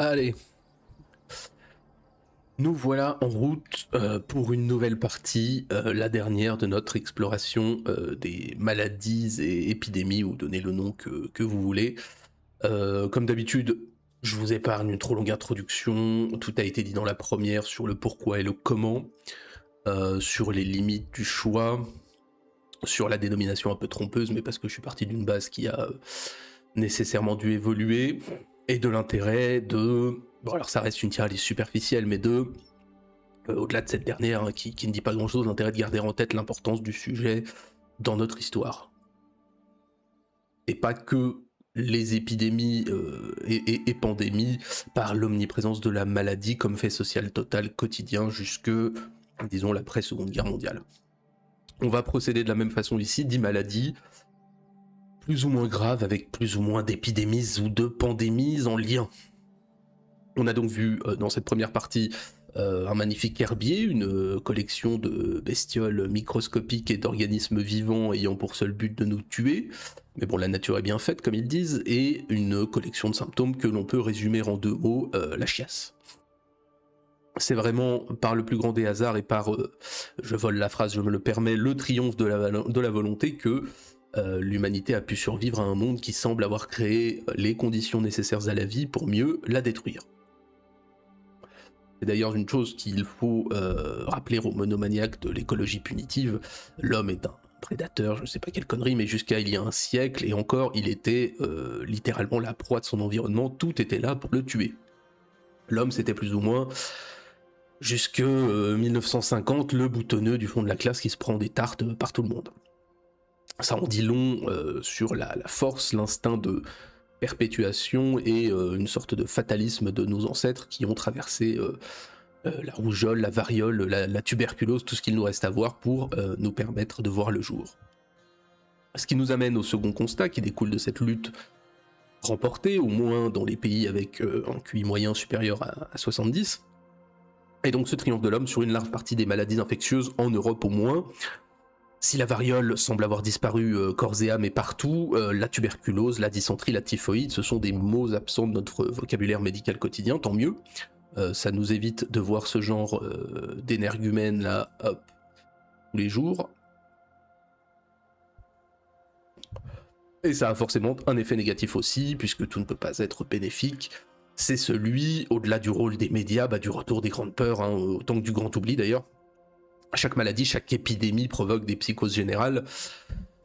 Allez, nous voilà en route pour une nouvelle partie, la dernière de notre exploration des maladies et épidémies, ou donnez le nom que vous voulez. Comme d'habitude, je vous épargne une trop longue introduction, tout a été dit dans la première sur le pourquoi et le comment, sur les limites du choix, sur la dénomination un peu trompeuse, mais parce que je suis parti d'une base qui a nécessairement dû évoluer, et de l'intérêt de... Bon alors ça reste une tirade superficielle, mais au-delà de cette dernière, hein, qui ne dit pas grand-chose, l'intérêt de garder en tête l'importance du sujet dans notre histoire. Et pas que les épidémies et pandémies par l'omniprésence de la maladie comme fait social total quotidien jusque, disons, l'après-Seconde Guerre mondiale. On va procéder de la même façon ici, 10 maladies, plus ou moins graves, avec plus ou moins d'épidémies ou de pandémies en lien. On a donc vu dans cette première partie un magnifique herbier, une collection de bestioles microscopiques et d'organismes vivants ayant pour seul but de nous tuer, mais bon, la nature est bien faite comme ils disent, et une collection de symptômes que l'on peut résumer en deux mots, la chiasse. C'est vraiment par le plus grand des hasards et par, je vole la phrase, je me le permets, le triomphe de la volonté que l'humanité a pu survivre à un monde qui semble avoir créé les conditions nécessaires à la vie pour mieux la détruire. C'est d'ailleurs une chose qu'il faut rappeler aux monomaniaques de l'écologie punitive. L'homme est un prédateur, je ne sais pas quelle connerie, mais jusqu'à il y a un siècle, et encore, il était littéralement la proie de son environnement, tout était là pour le tuer. L'homme, c'était plus ou moins, jusque 1950, le boutonneux du fond de la classe qui se prend des tartes par tout le monde. Ça en dit long sur la force, l'instinct de perpétuation et une sorte de fatalisme de nos ancêtres qui ont traversé la rougeole, la variole, la tuberculose, tout ce qu'il nous reste à voir pour nous permettre de voir le jour. Ce qui nous amène au second constat qui découle de cette lutte remportée, au moins dans les pays avec un QI moyen supérieur à 70, et donc ce triomphe de l'homme sur une large partie des maladies infectieuses en Europe au moins. Si la variole semble avoir disparu corps et âme et partout, la tuberculose, la dysenterie, la typhoïde, ce sont des mots absents de notre vocabulaire médical quotidien, tant mieux. Ça nous évite de voir ce genre d'énergumène là, hop, tous les jours. Et ça a forcément un effet négatif aussi, puisque tout ne peut pas être bénéfique. C'est celui, au-delà du rôle des médias, du retour des grandes peurs, hein, autant que du grand oubli d'ailleurs. Chaque maladie, chaque épidémie provoque des psychoses générales,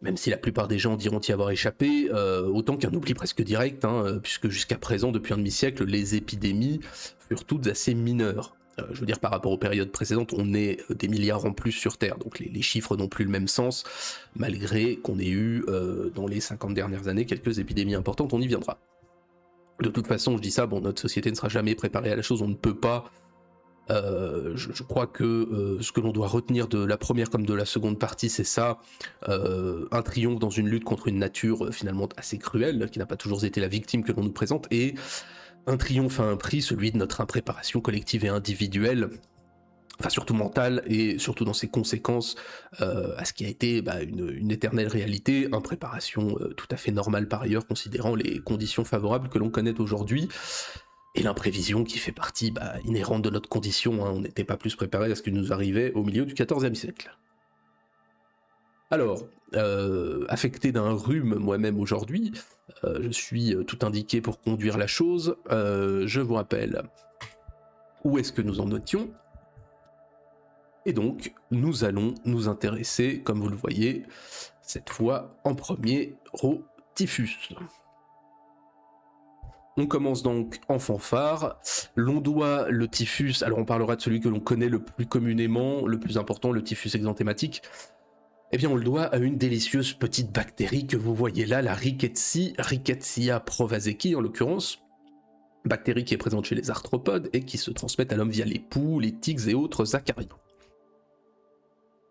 même si la plupart des gens diront y avoir échappé, autant qu'un oubli presque direct, hein, puisque jusqu'à présent, depuis un demi-siècle, les épidémies furent toutes assez mineures. Je veux dire, par rapport aux périodes précédentes, on est des milliards en plus sur Terre, donc les chiffres n'ont plus le même sens, malgré qu'on ait eu, dans les 50 dernières années, quelques épidémies importantes, on y viendra. De toute façon, je dis ça, bon, notre société ne sera jamais préparée à la chose, on ne peut pas. Je crois que ce que l'on doit retenir de la première comme de la seconde partie, c'est ça, un triomphe dans une lutte contre une nature finalement assez cruelle, qui n'a pas toujours été la victime que l'on nous présente, et un triomphe à un prix, celui de notre impréparation collective et individuelle, enfin surtout mentale, et surtout dans ses conséquences à ce qui a été une éternelle réalité, impréparation tout à fait normale par ailleurs, considérant les conditions favorables que l'on connaît aujourd'hui. Et l'imprévision qui fait partie inhérente de notre condition, hein. On n'était pas plus préparé à ce qui nous arrivait au milieu du XIVe siècle. Alors, affecté d'un rhume moi-même aujourd'hui, je suis tout indiqué pour conduire la chose. Je vous rappelle où est-ce que nous en étions. Et donc, nous allons nous intéresser, comme vous le voyez, cette fois en premier au typhus. On commence donc en fanfare. L'on doit le typhus, alors on parlera de celui que l'on connaît le plus communément, le plus important, le typhus exanthématique. Eh bien, on le doit à une délicieuse petite bactérie que vous voyez là, la Rickettsia provazeki en l'occurrence. Bactérie qui est présente chez les arthropodes et qui se transmet à l'homme via les poux, les tiques et autres acariens.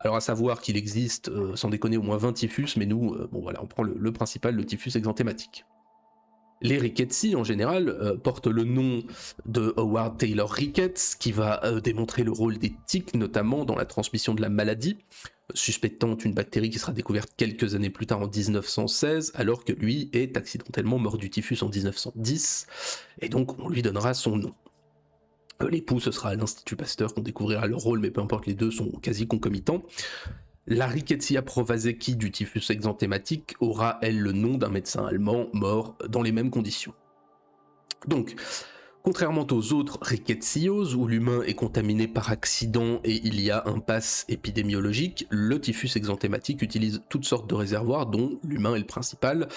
Alors à savoir qu'il existe, sans déconner, au moins 20 typhus, mais nous, bon voilà, on prend le principal, le typhus exanthématique. Les Rickettsies, en général, portent le nom de Howard Taylor Ricketts, qui va démontrer le rôle des tiques, notamment dans la transmission de la maladie. suspectant une bactérie qui sera découverte quelques années plus tard en 1916, alors que lui est accidentellement mort du typhus en 1910, et donc on lui donnera son nom. L'époux, ce sera à l'Institut Pasteur qu'on découvrira leur rôle, mais peu importe, les deux sont quasi concomitants. La Rickettsia provazeki du typhus exanthématique aura, elle, le nom d'un médecin allemand mort dans les mêmes conditions. Donc, contrairement aux autres rickettsioses, où l'humain est contaminé par accident et il y a un pass épidémiologique, le typhus exanthématique utilise toutes sortes de réservoirs, dont l'humain est le principal,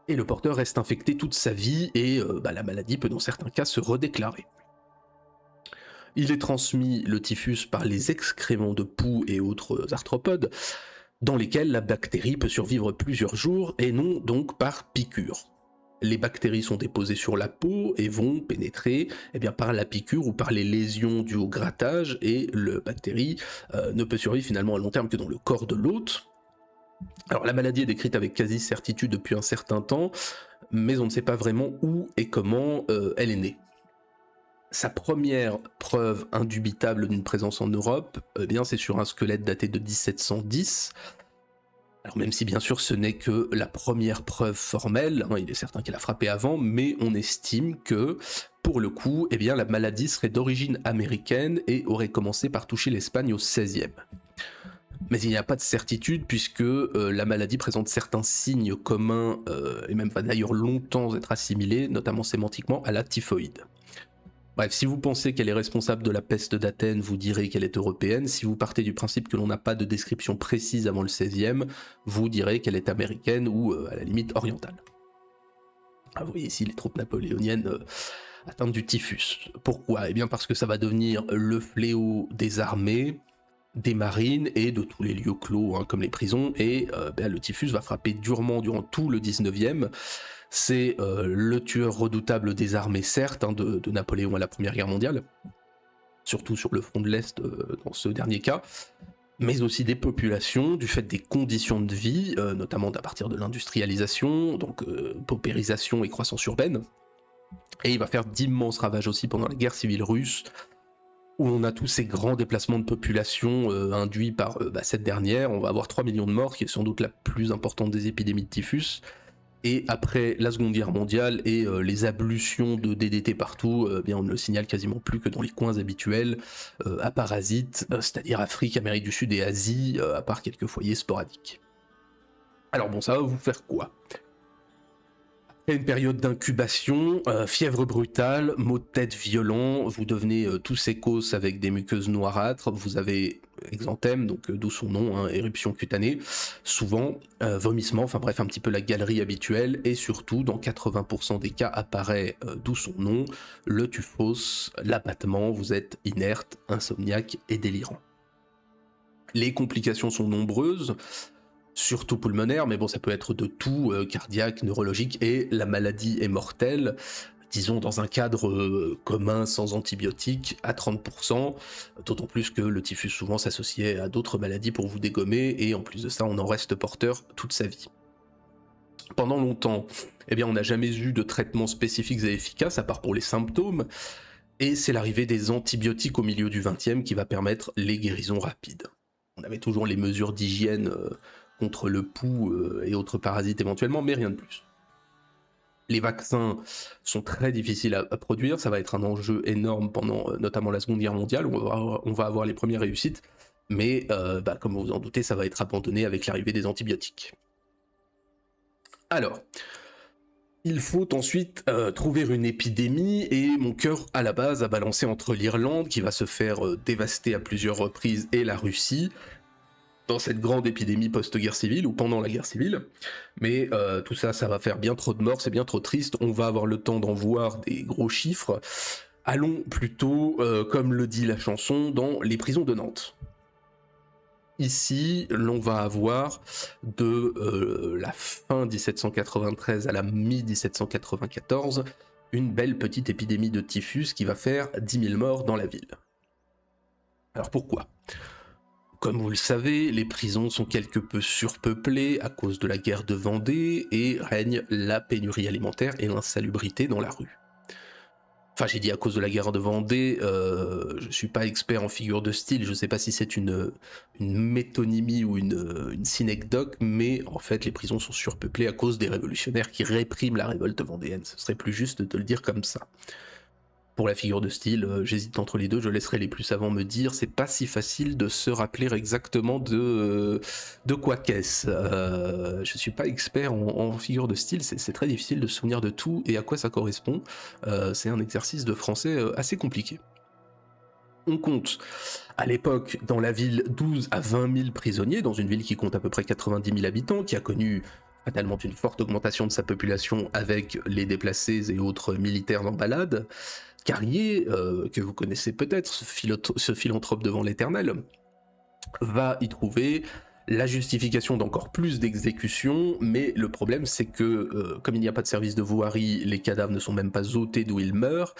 et le porteur reste infecté toute sa vie, et la maladie peut dans certains cas se redéclarer. Il est transmis, le typhus, par les excréments de poux et autres arthropodes, dans lesquels la bactérie peut survivre plusieurs jours, et non donc par piqûre. Les bactéries sont déposées sur la peau et vont pénétrer par la piqûre ou par les lésions dues au grattage, et la bactérie ne peut survivre finalement à long terme que dans le corps de l'hôte. Alors la maladie est décrite avec quasi-certitude depuis un certain temps, mais on ne sait pas vraiment où et comment elle est née. Sa première preuve indubitable d'une présence en Europe, c'est sur un squelette daté de 1710. Alors même si bien sûr ce n'est que la première preuve formelle, il est certain qu'elle a frappé avant, mais on estime que, pour le coup, la maladie serait d'origine américaine et aurait commencé par toucher l'Espagne au XVIe. Mais il n'y a pas de certitude puisque la maladie présente certains signes communs, et même va d'ailleurs longtemps être assimilée, notamment sémantiquement, à la typhoïde. Bref, si vous pensez qu'elle est responsable de la peste d'Athènes, vous direz qu'elle est européenne. Si vous partez du principe que l'on n'a pas de description précise avant le XVIe, vous direz qu'elle est américaine ou à la limite orientale. Vous voyez ici les troupes napoléoniennes atteintes du typhus. Pourquoi ? Parce que ça va devenir le fléau des armées, des marines et de tous les lieux clos comme les prisons, et le typhus va frapper durement durant tout le XIXe. C'est le tueur redoutable des armées, certes, de Napoléon à la Première Guerre mondiale, surtout sur le front de l'Est dans ce dernier cas, mais aussi des populations, du fait des conditions de vie, notamment à partir de l'industrialisation, donc paupérisation et croissance urbaine. Et il va faire d'immenses ravages aussi pendant la guerre civile russe, où on a tous ces grands déplacements de population induits par cette dernière. On va avoir 3 millions de morts, qui est sans doute la plus importante des épidémies de typhus. Et après la Seconde Guerre mondiale et les ablutions de DDT partout, on ne le signale quasiment plus que dans les coins habituels, à parasites, c'est-à-dire Afrique, Amérique du Sud et Asie, à part quelques foyers sporadiques. Alors bon, ça va vous faire quoi ? Après une période d'incubation, fièvre brutale, maux de tête violents, vous devenez tous sécos avec des muqueuses noirâtres, vous avez exanthème, donc d'où son nom, éruption cutanée, souvent vomissement, enfin bref un petit peu la galerie habituelle, et surtout dans 80% des cas apparaît, d'où son nom, le tuphos, l'abattement, vous êtes inerte, insomniaque et délirant. Les complications sont nombreuses, surtout pulmonaire, mais bon, ça peut être de tout, cardiaque, neurologique, et la maladie est mortelle, disons dans un cadre commun sans antibiotiques, à 30%, d'autant plus que le typhus souvent s'associait à d'autres maladies pour vous dégommer, et en plus de ça, on en reste porteur toute sa vie. Pendant longtemps, on n'a jamais eu de traitement spécifiques et efficaces, à part pour les symptômes, et c'est l'arrivée des antibiotiques au milieu du XXe qui va permettre les guérisons rapides. On avait toujours les mesures d'hygiène contre le pouls et autres parasites éventuellement, mais rien de plus. Les vaccins sont très difficiles à produire, ça va être un enjeu énorme pendant notamment la Seconde Guerre mondiale, où on va avoir les premières réussites, mais comme vous vous en doutez, ça va être abandonné avec l'arrivée des antibiotiques. Alors, il faut ensuite trouver une épidémie, et mon cœur à la base a balancé entre l'Irlande, qui va se faire dévaster à plusieurs reprises, et la Russie, dans cette grande épidémie post-guerre civile ou pendant la guerre civile, mais tout ça, ça va faire bien trop de morts, c'est bien trop triste, on va avoir le temps d'en voir des gros chiffres. Allons plutôt, comme le dit la chanson, dans les prisons de Nantes. Ici, l'on va avoir de la fin 1793 à la mi-1794 une belle petite épidémie de typhus qui va faire 10 000 morts dans la ville. Alors pourquoi ? Comme vous le savez, les prisons sont quelque peu surpeuplées à cause de la guerre de Vendée et règne la pénurie alimentaire et l'insalubrité dans la rue. Enfin, j'ai dit à cause de la guerre de Vendée, je suis pas expert en figure de style, je sais pas si c'est une métonymie ou une synecdoque, mais en fait les prisons sont surpeuplées à cause des révolutionnaires qui répriment la révolte vendéenne, ce serait plus juste de te le dire comme ça. Pour la figure de style, j'hésite entre les deux, je laisserai les plus savants me dire, c'est pas si facile de se rappeler exactement de quoi qu'est-ce. Je suis pas expert en figure de style, c'est très difficile de se souvenir de tout et à quoi ça correspond. C'est un exercice de français assez compliqué. On compte à l'époque dans la ville 12 à 20 000 prisonniers, dans une ville qui compte à peu près 90 000 habitants, qui a connu fatalement une forte augmentation de sa population avec les déplacés et autres militaires en balade. Carrier, que vous connaissez peut-être, ce philanthrope devant l'éternel, va y trouver la justification d'encore plus d'exécutions, mais le problème c'est que comme il n'y a pas de service de voirie, les cadavres ne sont même pas ôtés d'où ils meurent.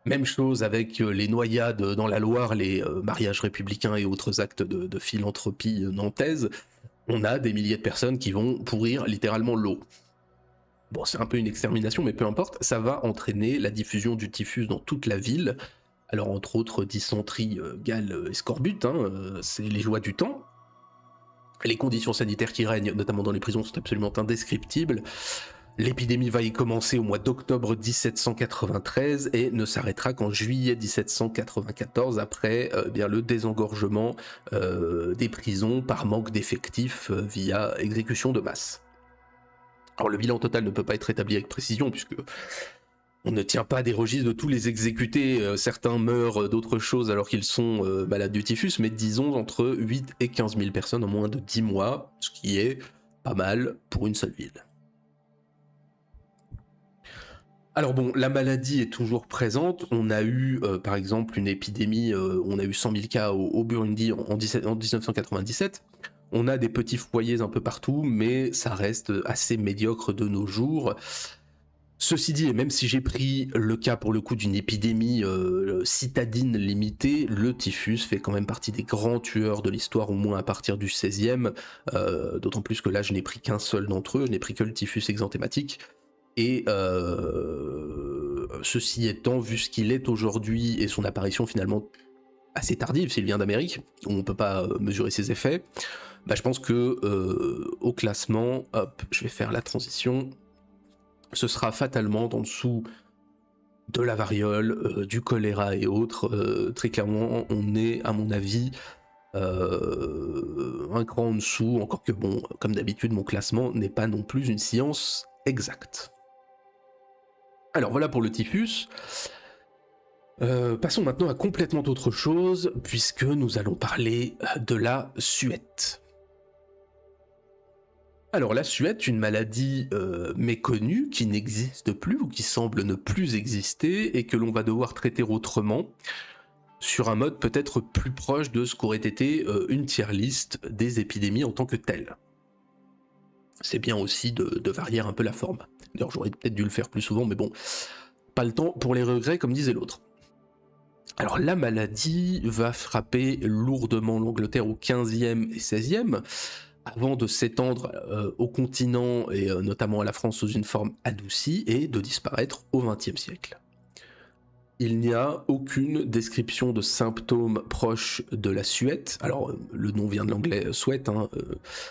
Même chose avec les noyades dans la Loire, les mariages républicains et autres actes de philanthropie nantaise. On a des milliers de personnes qui vont pourrir littéralement l'eau. Bon, c'est un peu une extermination, mais peu importe, ça va entraîner la diffusion du typhus dans toute la ville. Alors, entre autres, dysenterie, gale et scorbut, c'est les joies du temps. Les conditions sanitaires qui règnent, notamment dans les prisons, sont absolument indescriptibles. L'épidémie va y commencer au mois d'octobre 1793 et ne s'arrêtera qu'en juillet 1794 après bien le désengorgement des prisons par manque d'effectifs via exécution de masse. Alors le bilan total ne peut pas être établi avec précision puisque on ne tient pas des registres de tous les exécutés, certains meurent d'autres choses alors qu'ils sont malades du typhus, mais disons entre 8 et 15 000 personnes en moins de 10 mois, ce qui est pas mal pour une seule ville. Alors bon, la maladie est toujours présente. On a eu par exemple une épidémie, on a eu 100 000 cas au Burundi en 1997. On a des petits foyers un peu partout, mais ça reste assez médiocre de nos jours. Ceci dit, et même si j'ai pris le cas pour le coup d'une épidémie citadine limitée, le typhus fait quand même partie des grands tueurs de l'histoire, au moins à partir du 16e, d'autant plus que là je n'ai pris qu'un seul d'entre eux, je n'ai pris que le typhus exanthématique. Et ceci étant, vu ce qu'il est aujourd'hui et son apparition finalement assez tardive s'il vient d'Amérique, où on ne peut pas mesurer ses effets, bah, je pense que au classement, hop, je vais faire la transition, ce sera fatalement en dessous de la variole, du choléra et autres. Très clairement, on est, à mon avis, un cran en dessous, encore que bon, comme d'habitude, mon classement n'est pas non plus une science exacte. Alors voilà pour le typhus. Passons maintenant à complètement autre chose, puisque nous allons parler de la suette. Alors la suette, une maladie méconnue, qui n'existe plus ou qui semble ne plus exister, et que l'on va devoir traiter autrement, sur un mode peut-être plus proche de ce qu'aurait été une tier list des épidémies en tant que telles. C'est bien aussi de varier un peu la forme. D'ailleurs, j'aurais peut-être dû le faire plus souvent, mais bon, pas le temps pour les regrets, comme disait l'autre. Alors la maladie va frapper lourdement l'Angleterre au 15e et 16e, avant de s'étendre au continent et notamment à la France sous une forme adoucie et de disparaître au 20e siècle. Il n'y a aucune description de symptômes proches de la suette, alors le nom vient de l'anglais sweat,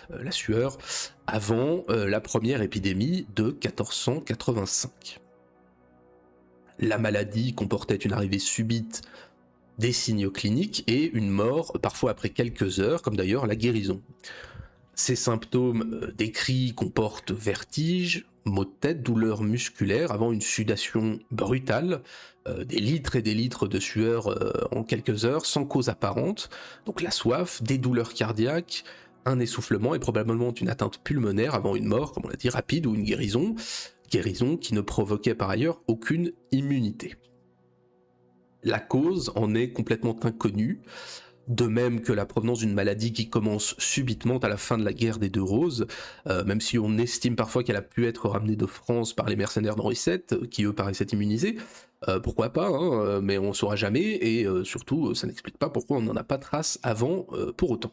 la sueur, avant la première épidémie de 1485. La maladie comportait une arrivée subite des signes cliniques et une mort, parfois après quelques heures, comme d'ailleurs la guérison. Ces symptômes décrits comportent vertige, maux de tête, douleurs musculaires avant une sudation brutale, des litres et des litres de sueur en quelques heures sans cause apparente, donc la soif, des douleurs cardiaques, un essoufflement et probablement une atteinte pulmonaire avant une mort, comme on l'a dit, rapide ou une guérison qui ne provoquait par ailleurs aucune immunité. La cause en est complètement inconnue, de même que la provenance d'une maladie qui commence subitement à la fin de la guerre des Deux Roses, même si on estime parfois qu'elle a pu être ramenée de France par les mercenaires d'Henri VII, qui eux paraissaient immunisés, pourquoi pas, mais on ne saura jamais, et surtout ça n'explique pas pourquoi on n'en a pas trace avant pour autant.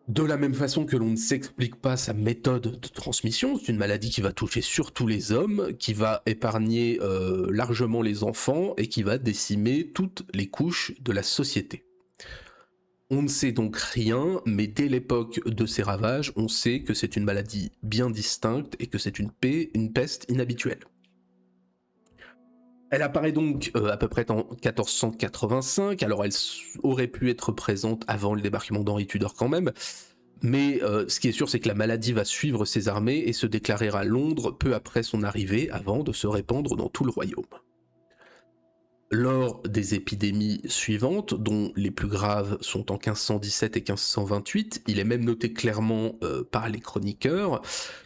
De la même façon que l'on ne s'explique pas sa méthode de transmission, c'est une maladie qui va toucher surtout les hommes, qui va épargner largement les enfants et qui va décimer toutes les couches de la société. On ne sait donc rien, mais dès l'époque de ses ravages, on sait que c'est une maladie bien distincte et que c'est une peste inhabituelle. Elle apparaît donc à peu près en 1485, alors elle aurait pu être présente avant le débarquement d'Henri Tudor quand même, mais ce qui est sûr c'est que la maladie va suivre ses armées et se déclarer à Londres peu après son arrivée, avant de se répandre dans tout le royaume. Lors des épidémies suivantes, dont les plus graves sont en 1517 et 1528, il est même noté clairement par les chroniqueurs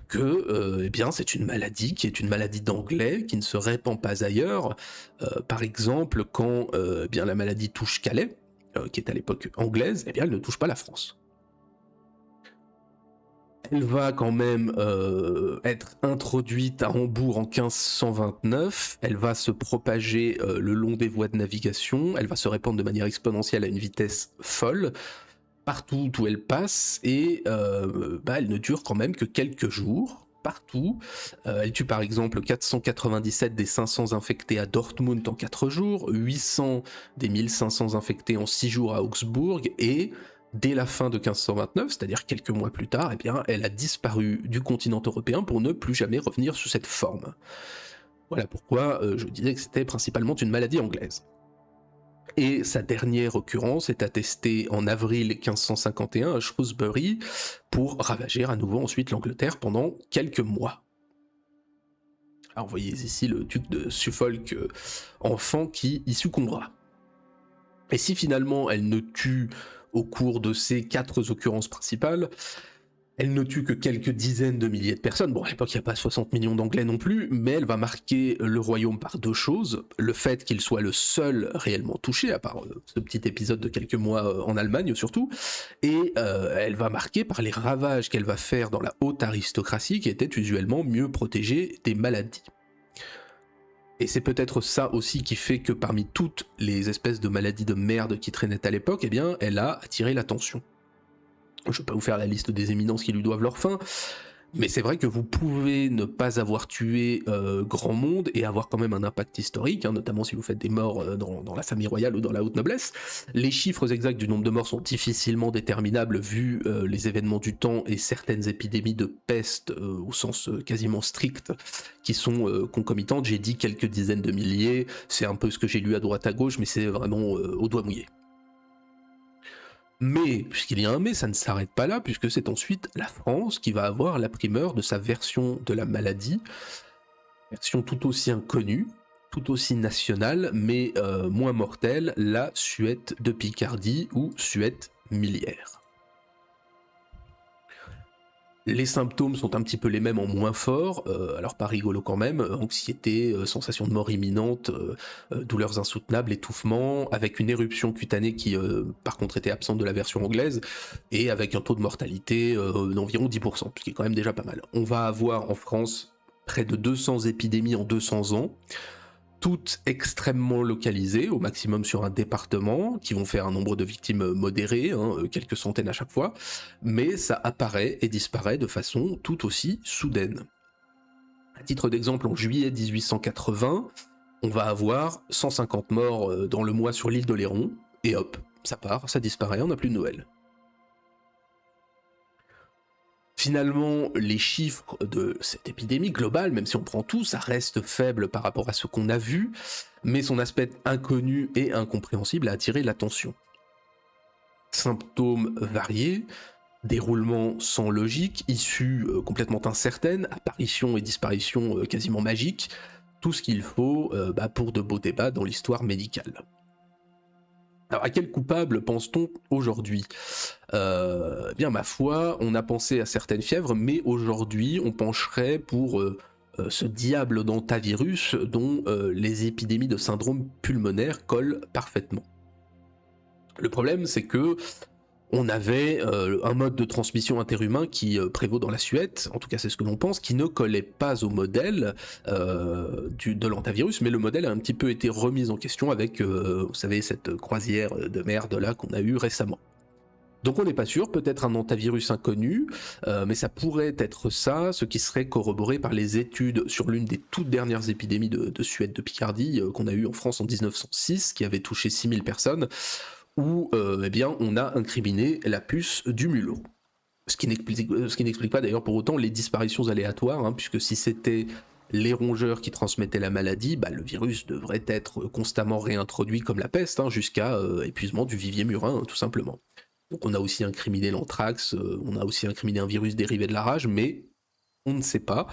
que eh bien, c'est une maladie qui est une maladie d'anglais, qui ne se répand pas ailleurs. Par exemple, quand eh bien, la maladie touche Calais, qui est à l'époque anglaise, eh bien, elle ne touche pas la France. Elle va quand même être introduite à Hambourg en 1529, elle va se propager le long des voies de navigation, elle va se répandre de manière exponentielle à une vitesse folle, partout où elle passe, et elle ne dure quand même que quelques jours, partout. Elle tue par exemple 497 des 500 infectés à Dortmund en 4 jours, 800 des 1500 infectés en 6 jours à Augsbourg, et dès la fin de 1529, c'est-à-dire quelques mois plus tard, eh bien, elle a disparu du continent européen pour ne plus jamais revenir sous cette forme. Voilà pourquoi je disais que c'était principalement une maladie anglaise. Et sa dernière occurrence est attestée en avril 1551 à Shrewsbury pour ravager à nouveau ensuite l'Angleterre pendant quelques mois. Alors vous voyez ici le duc de Suffolk enfant qui y succombera. Et si finalement elle ne tue au cours de ces 4 occurrences principales, elle ne tue que quelques dizaines de milliers de personnes. Bon, à l'époque, il n'y a pas 60 millions d'Anglais non plus, mais elle va marquer le royaume par 2 choses. Le fait qu'il soit le seul réellement touché, à part ce petit épisode de quelques mois en Allemagne surtout, et elle va marquer par les ravages qu'elle va faire dans la haute aristocratie qui était usuellement mieux protégée des maladies. Et c'est peut-être ça aussi qui fait que parmi toutes les espèces de maladies de merde qui traînaient à l'époque, eh bien, elle a attiré l'attention. Je ne vais pas vous faire la liste des éminences qui lui doivent leur fin, mais c'est vrai que vous pouvez ne pas avoir tué grand monde et avoir quand même un impact historique, hein, notamment si vous faites des morts dans la famille royale ou dans la haute noblesse. Les chiffres exacts du nombre de morts sont difficilement déterminables vu les événements du temps et certaines épidémies de peste au sens quasiment strict qui sont concomitantes. J'ai dit quelques dizaines de milliers, c'est un peu ce que j'ai lu à droite à gauche, mais c'est vraiment au doigt mouillé. Mais, puisqu'il y a un mais, ça ne s'arrête pas là, puisque c'est ensuite la France qui va avoir la primeur de sa version de la maladie, version tout aussi inconnue, tout aussi nationale, mais moins mortelle, la suette de Picardie ou suette miliaire. Les symptômes sont un petit peu les mêmes en moins fort, alors pas rigolo quand même, anxiété, sensation de mort imminente, douleurs insoutenables, étouffement, avec une éruption cutanée qui par contre était absente de la version anglaise, et avec un taux de mortalité d'environ 10%, ce qui est quand même déjà pas mal. On va avoir en France près de 200 épidémies en 200 ans, toutes extrêmement localisées, au maximum sur un département, qui vont faire un nombre de victimes modéré, hein, quelques centaines à chaque fois, mais ça apparaît et disparaît de façon tout aussi soudaine. À titre d'exemple, en juillet 1880, on va avoir 150 morts dans le mois sur l'île d'Oléron, et hop, ça part, ça disparaît, on n'a plus de nouvelles. Finalement, les chiffres de cette épidémie globale, même si on prend tout, ça reste faible par rapport à ce qu'on a vu, mais son aspect inconnu et incompréhensible a attiré l'attention. Symptômes variés, déroulement sans logique, issue complètement incertaine, apparition et disparition quasiment magiques, tout ce qu'il faut pour de beaux débats dans l'histoire médicale. Alors à quel coupable pense-t-on aujourd'hui ? Bien ma foi, on a pensé à certaines fièvres, mais aujourd'hui on pencherait pour ce diable d'antavirus dont les épidémies de syndrome pulmonaire collent parfaitement. Le problème c'est que on avait un mode de transmission interhumain qui prévaut dans la Suède, en tout cas c'est ce que l'on pense, qui ne collait pas au modèle de l'antavirus, mais le modèle a un petit peu été remis en question avec, vous savez, cette croisière de merde là qu'on a eue récemment. Donc on n'est pas sûr, peut-être un hantavirus inconnu, mais ça pourrait être ça, ce qui serait corroboré par les études sur l'une des toutes dernières épidémies de Suède de Picardie qu'on a eues en France en 1906, qui avait touché 6000 personnes, où eh bien, on a incriminé la puce du mulot. Ce qui n'explique pas d'ailleurs pour autant les disparitions aléatoires, hein, puisque si c'était les rongeurs qui transmettaient la maladie, bah, le virus devrait être constamment réintroduit comme la peste, hein, jusqu'à épuisement du vivier murin, tout simplement. Donc on a aussi incriminé l'anthrax, on a aussi incriminé un virus dérivé de la rage, mais on ne sait pas,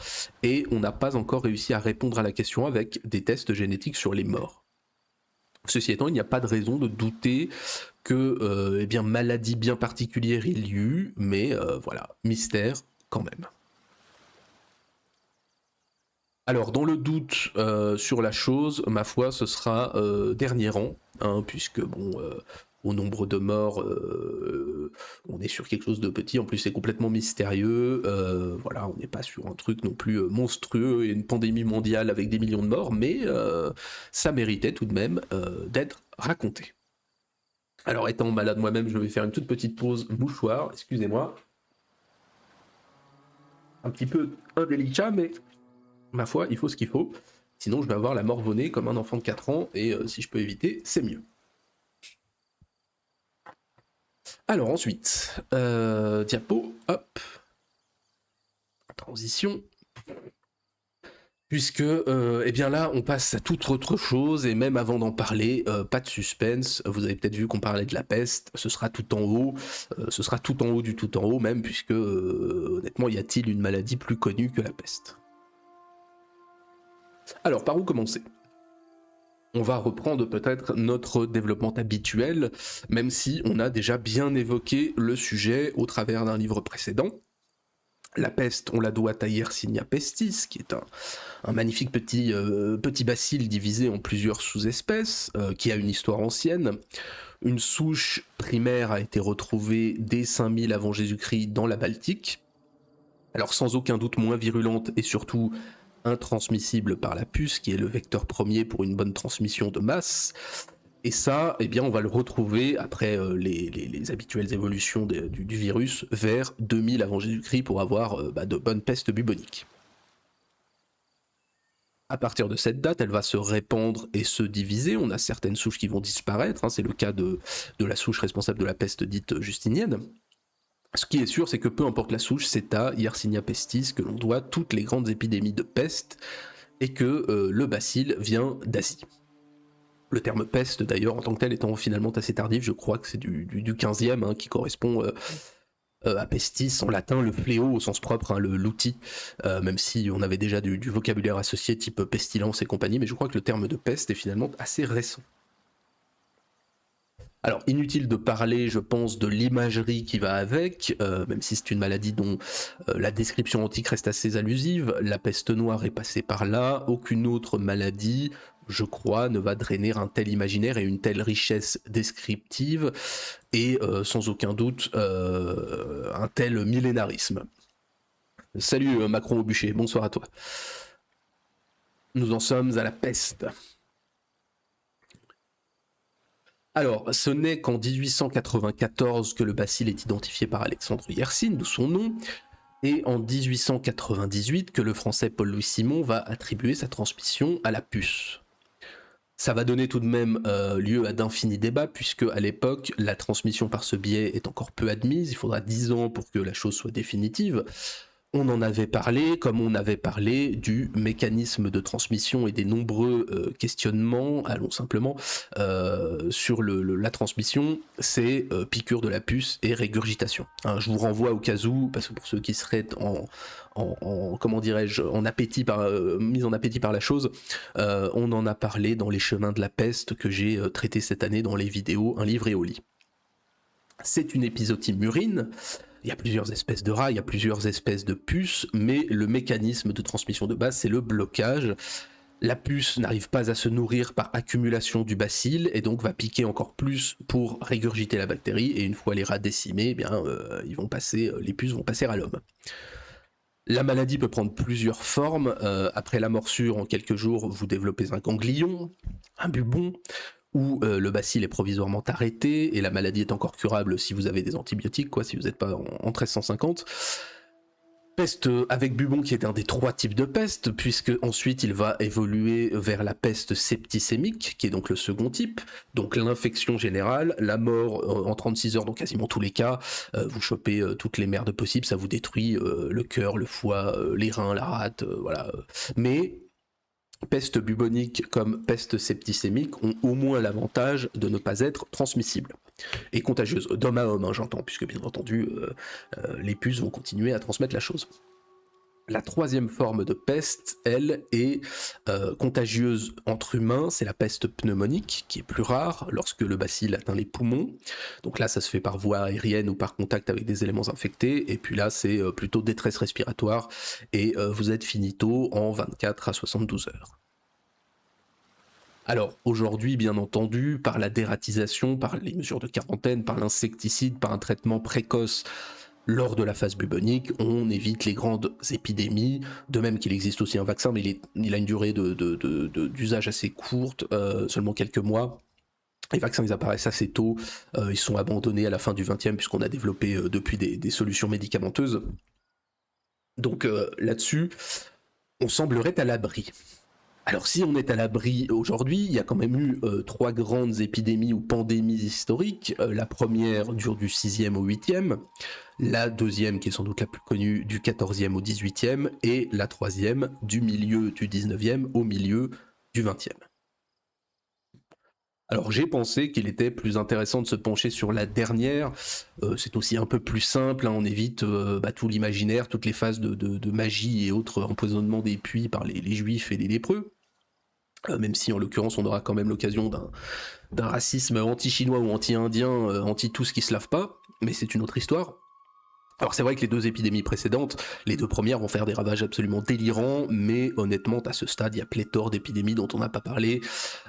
et on n'a pas encore réussi à répondre à la question avec des tests génétiques sur les morts. Ceci étant, il n'y a pas de raison de douter que eh bien, maladie bien particulière il y eut, mais voilà, mystère quand même. Alors, dans le doute sur la chose, ma foi, ce sera dernier rang, hein, puisque, bon, au nombre de morts, on est sur quelque chose de petit, en plus c'est complètement mystérieux, voilà, on n'est pas sur un truc non plus monstrueux et une pandémie mondiale avec des millions de morts, mais ça méritait tout de même d'être raconté. Alors, étant malade moi-même, je vais faire une toute petite pause mouchoir, excusez-moi. Un petit peu indélicat, mais ma foi, il faut ce qu'il faut. Sinon, je vais avoir la morvonnée comme un enfant de 4 ans, et si je peux éviter, c'est mieux. Alors ensuite, diapo, hop, transition. Puisque, eh bien là, on passe à toute autre chose, et même avant d'en parler, pas de suspense, vous avez peut-être vu qu'on parlait de la peste, ce sera tout en haut, ce sera tout en haut du tout en haut même, puisque, honnêtement, y a-t-il une maladie plus connue que la peste? Alors, par où commencer? On va reprendre peut-être notre développement habituel, même si on a déjà bien évoqué le sujet au travers d'un livre précédent. La peste, on la doit à Yersinia pestis, qui est un magnifique petit bacille divisé en plusieurs sous-espèces, qui a une histoire ancienne. Une souche primaire a été retrouvée dès 5000 avant Jésus-Christ dans la Baltique. Alors sans aucun doute moins virulente et surtout intransmissible par la puce, qui est le vecteur premier pour une bonne transmission de masse. Et ça, eh bien, on va le retrouver après les habituelles évolutions du virus vers 2000 avant Jésus-Christ pour avoir de bonnes pestes buboniques. À partir de cette date, elle va se répandre et se diviser. On a certaines souches qui vont disparaître, hein, c'est le cas de la souche responsable de la peste dite justinienne. Ce qui est sûr, c'est que peu importe la souche, c'est à Yersinia pestis que l'on doit toutes les grandes épidémies de peste, et que le bacille vient d'Asie. Le terme peste, d'ailleurs, en tant que tel, étant finalement assez tardif, je crois que c'est du 15e, hein, qui correspond à pestis, en latin, le fléau au sens propre, hein, l'outil, même si on avait déjà du vocabulaire associé, type pestilence et compagnie, mais je crois que le terme de peste est finalement assez récent. Alors, inutile de parler, je pense, de l'imagerie qui va avec, même si c'est une maladie dont la description antique reste assez allusive. La peste noire est passée par là, aucune autre maladie, je crois, ne va drainer un tel imaginaire et une telle richesse descriptive, et sans aucun doute un tel millénarisme. Salut Macron au bûcher, bonsoir à toi. Nous en sommes à la peste. Alors, ce n'est qu'en 1894 que le bacille est identifié par Alexandre Yersin, d'où son nom, et en 1898 que le français Paul-Louis Simon va attribuer sa transmission à la puce. Ça va donner tout de même lieu à d'infinis débats, puisque à l'époque, la transmission par ce biais est encore peu admise, il faudra 10 ans pour que la chose soit définitive. On en avait parlé, comme on avait parlé du mécanisme de transmission et des nombreux questionnements, allons simplement, sur la transmission, c'est piqûre de la puce et régurgitation. Hein, je vous renvoie au cas où, parce que pour ceux qui seraient comment dirais-je, mis en appétit par la chose, on en a parlé dans les chemins de la peste que j'ai traité cette année dans les vidéos Un livre et au lit. C'est une épizootie murine. Il y a plusieurs espèces de rats, il y a plusieurs espèces de puces, mais le mécanisme de transmission de base, c'est le blocage. La puce n'arrive pas à se nourrir par accumulation du bacille, et donc va piquer encore plus pour régurgiter la bactérie, et une fois les rats décimés, eh bien, les puces vont passer à l'homme. La maladie peut prendre plusieurs formes. Après la morsure, en quelques jours, vous développez un ganglion, un bubon, où le bacille est provisoirement arrêté et la maladie est encore curable si vous avez des antibiotiques, quoi, si vous n'êtes pas en 1350. Peste avec bubon qui est un des 3 types de peste, puisque ensuite il va évoluer vers la peste septicémique, qui est donc le second type, donc l'infection générale, la mort en 36 heures dans quasiment tous les cas, vous chopez toutes les merdes possibles, ça vous détruit le cœur, le foie, les reins, la rate, voilà. Mais peste bubonique comme peste septicémique ont au moins l'avantage de ne pas être transmissibles et contagieuses, d'homme à homme, hein, j'entends, puisque bien entendu les puces vont continuer à transmettre la chose. La troisième forme de peste, elle, est contagieuse entre humains, c'est la peste pneumonique, qui est plus rare lorsque le bacille atteint les poumons. Donc là, ça se fait par voie aérienne ou par contact avec des éléments infectés, et puis là, c'est plutôt détresse respiratoire, et vous êtes finito en 24 à 72 heures. Alors aujourd'hui, bien entendu, par la dératisation, par les mesures de quarantaine, par l'insecticide, par un traitement précoce lors de la phase bubonique, on évite les grandes épidémies, de même qu'il existe aussi un vaccin, mais il a une durée d'usage assez courte, seulement quelques mois. Les vaccins, ils apparaissent assez tôt, ils sont abandonnés à la fin du XXe, puisqu'on a développé depuis des solutions médicamenteuses. Donc là-dessus, on semblerait à l'abri. Alors si on est à l'abri aujourd'hui, il y a quand même eu 3 grandes épidémies ou pandémies historiques. La première dure du 6e au 8e, la deuxième, qui est sans doute la plus connue, du 14e au 18e, et la troisième du milieu du 19e au milieu du 20e. Alors j'ai pensé qu'il était plus intéressant de se pencher sur la dernière, c'est aussi un peu plus simple, hein, on évite tout l'imaginaire, toutes les phases de magie et autres empoisonnements des puits par les juifs et les lépreux. Même si en l'occurrence on aura quand même l'occasion d'un racisme anti-chinois ou anti-indien, anti tout ce qui se lave pas, mais c'est une autre histoire. Alors c'est vrai que les 2 épidémies précédentes, les 2 premières vont faire des ravages absolument délirants, mais honnêtement à ce stade il y a pléthore d'épidémies dont on n'a pas parlé,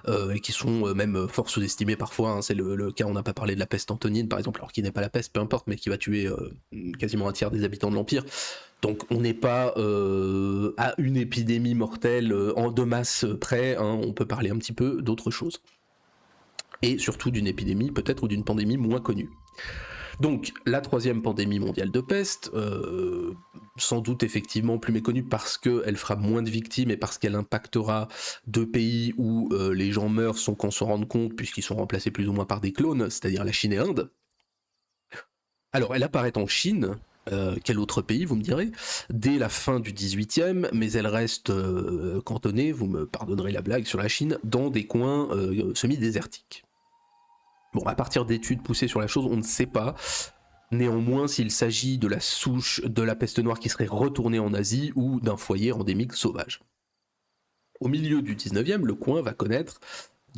et qui sont même fort sous-estimées parfois, hein. C'est le cas, on n'a pas parlé de la peste antonine par exemple, alors qui n'est pas la peste, peu importe, mais qui va tuer quasiment un tiers des habitants de l'Empire. Donc on n'est pas à une épidémie mortelle de masse près, hein, on peut parler un petit peu d'autre chose. Et surtout d'une épidémie peut-être ou d'une pandémie moins connue. Donc la troisième pandémie mondiale de peste, sans doute effectivement plus méconnue parce qu'elle fera moins de victimes et parce qu'elle impactera 2 pays où les gens meurent sans qu'on s'en rende compte puisqu'ils sont remplacés plus ou moins par des clones, c'est-à-dire la Chine et l'Inde. Alors elle apparaît en Chine, quel autre pays vous me direz, dès la fin du 18e, mais elle reste cantonnée, vous me pardonnerez la blague sur la Chine, dans des coins semi-désertiques. Bon, à partir d'études poussées sur la chose, on ne sait pas. Néanmoins, s'il s'agit de la souche de la peste noire qui serait retournée en Asie ou d'un foyer endémique sauvage. Au milieu du 19e, le coin va connaître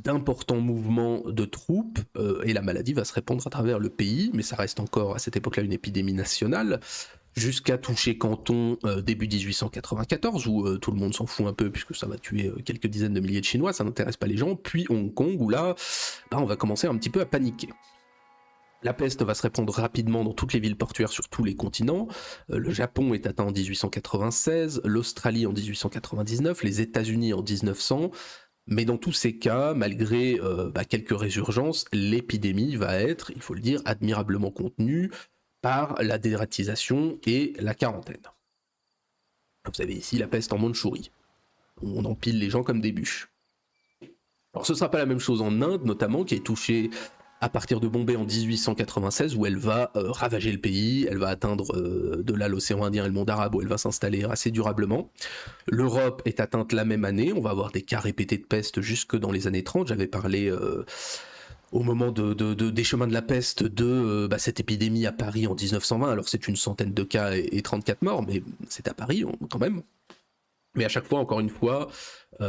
d'importants mouvements de troupes et la maladie va se répandre à travers le pays, mais ça reste encore à cette époque-là une épidémie nationale, jusqu'à toucher Canton début 1894, où tout le monde s'en fout un peu puisque ça va tuer quelques dizaines de milliers de Chinois, ça n'intéresse pas les gens, puis Hong Kong, où là, on va commencer un petit peu à paniquer. La peste va se répandre rapidement dans toutes les villes portuaires sur tous les continents. Le Japon est atteint en 1896, l'Australie en 1899, les États-Unis en 1900. Mais dans tous ces cas, malgré quelques résurgences, l'épidémie va être, il faut le dire, admirablement contenue par la dératisation et la quarantaine. Vous avez ici la peste en Mandchourie. On empile les gens comme des bûches. Alors ce ne sera pas la même chose en Inde, notamment, qui est touchée à partir de Bombay en 1896, où elle va ravager le pays, elle va atteindre de là l'océan Indien et le monde arabe, où elle va s'installer assez durablement. L'Europe est atteinte la même année, on va avoir des cas répétés de peste jusque dans les années 30, j'avais parlé au moment des chemins de la peste de cette épidémie à Paris en 1920, alors c'est une centaine de cas et 34 morts, mais c'est à Paris quand même. Mais à chaque fois, encore une fois,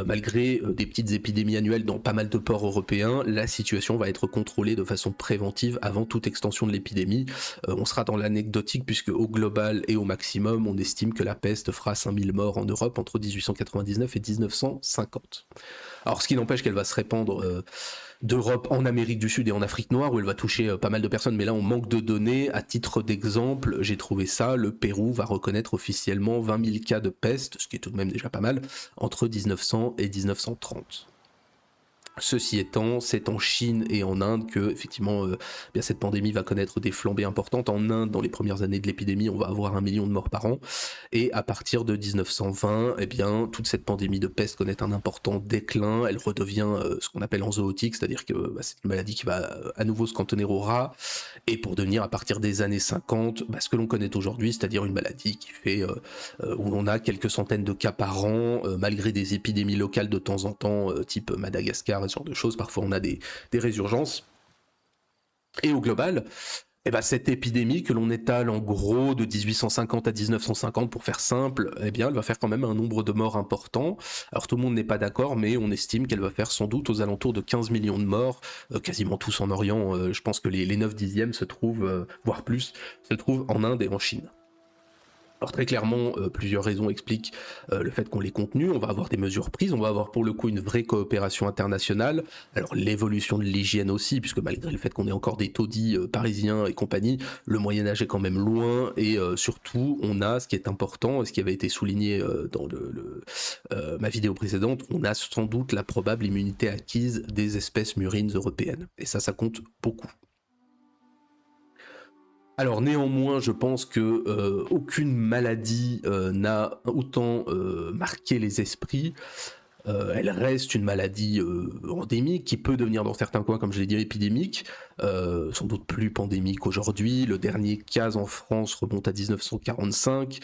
malgré des petites épidémies annuelles dans pas mal de ports européens, la situation va être contrôlée de façon préventive avant toute extension de l'épidémie. On sera dans l'anecdotique puisque au global et au maximum, on estime que la peste fera 5000 morts en Europe entre 1899 et 1950. Alors ce qui n'empêche qu'elle va se répandre d'Europe en Amérique du Sud et en Afrique noire où elle va toucher pas mal de personnes, mais là on manque de données. À titre d'exemple, j'ai trouvé ça, le Pérou va reconnaître officiellement 20 000 cas de peste, ce qui est tout de même déjà pas mal, entre 1900 et 1930. Ceci étant, c'est en Chine et en Inde que effectivement, bien cette pandémie va connaître des flambées importantes. En Inde, dans les premières années de l'épidémie, on va avoir 1 million de morts par an. Et à partir de 1920, eh bien, toute cette pandémie de peste connaît un important déclin. Elle redevient ce qu'on appelle enzootique, c'est-à-dire que c'est une maladie qui va à nouveau se cantonner aux rats. Et pour devenir à partir des années 50, ce que l'on connaît aujourd'hui, c'est-à-dire une maladie qui fait où l'on a quelques centaines de cas par an, malgré des épidémies locales de temps en temps, type Madagascar, ce genre de choses. Parfois, on a des résurgences. Et au global, cette épidémie que l'on étale en gros de 1850 à 1950 pour faire simple, elle va faire quand même un nombre de morts important. Alors tout le monde n'est pas d'accord, mais on estime qu'elle va faire sans doute aux alentours de 15 millions de morts, quasiment tous en Orient. Je pense que les 9 dixièmes se trouvent, voire plus, se trouvent en Inde et en Chine. Alors très clairement, plusieurs raisons expliquent le fait qu'on l'ait contenu. On va avoir des mesures prises, on va avoir pour le coup une vraie coopération internationale. Alors l'évolution de l'hygiène aussi, puisque malgré le fait qu'on ait encore des taudis parisiens et compagnie, le Moyen-Âge est quand même loin. Et surtout, on a, ce qui est important, et ce qui avait été souligné dans ma vidéo précédente, on a sans doute la probable immunité acquise des espèces murines européennes. Et ça compte beaucoup. Alors néanmoins, je pense que aucune maladie n'a autant marqué les esprits. Elle reste une maladie endémique qui peut devenir dans certains coins, comme je l'ai dit, épidémique, sans doute plus pandémique aujourd'hui. Le dernier cas en France remonte à 1945,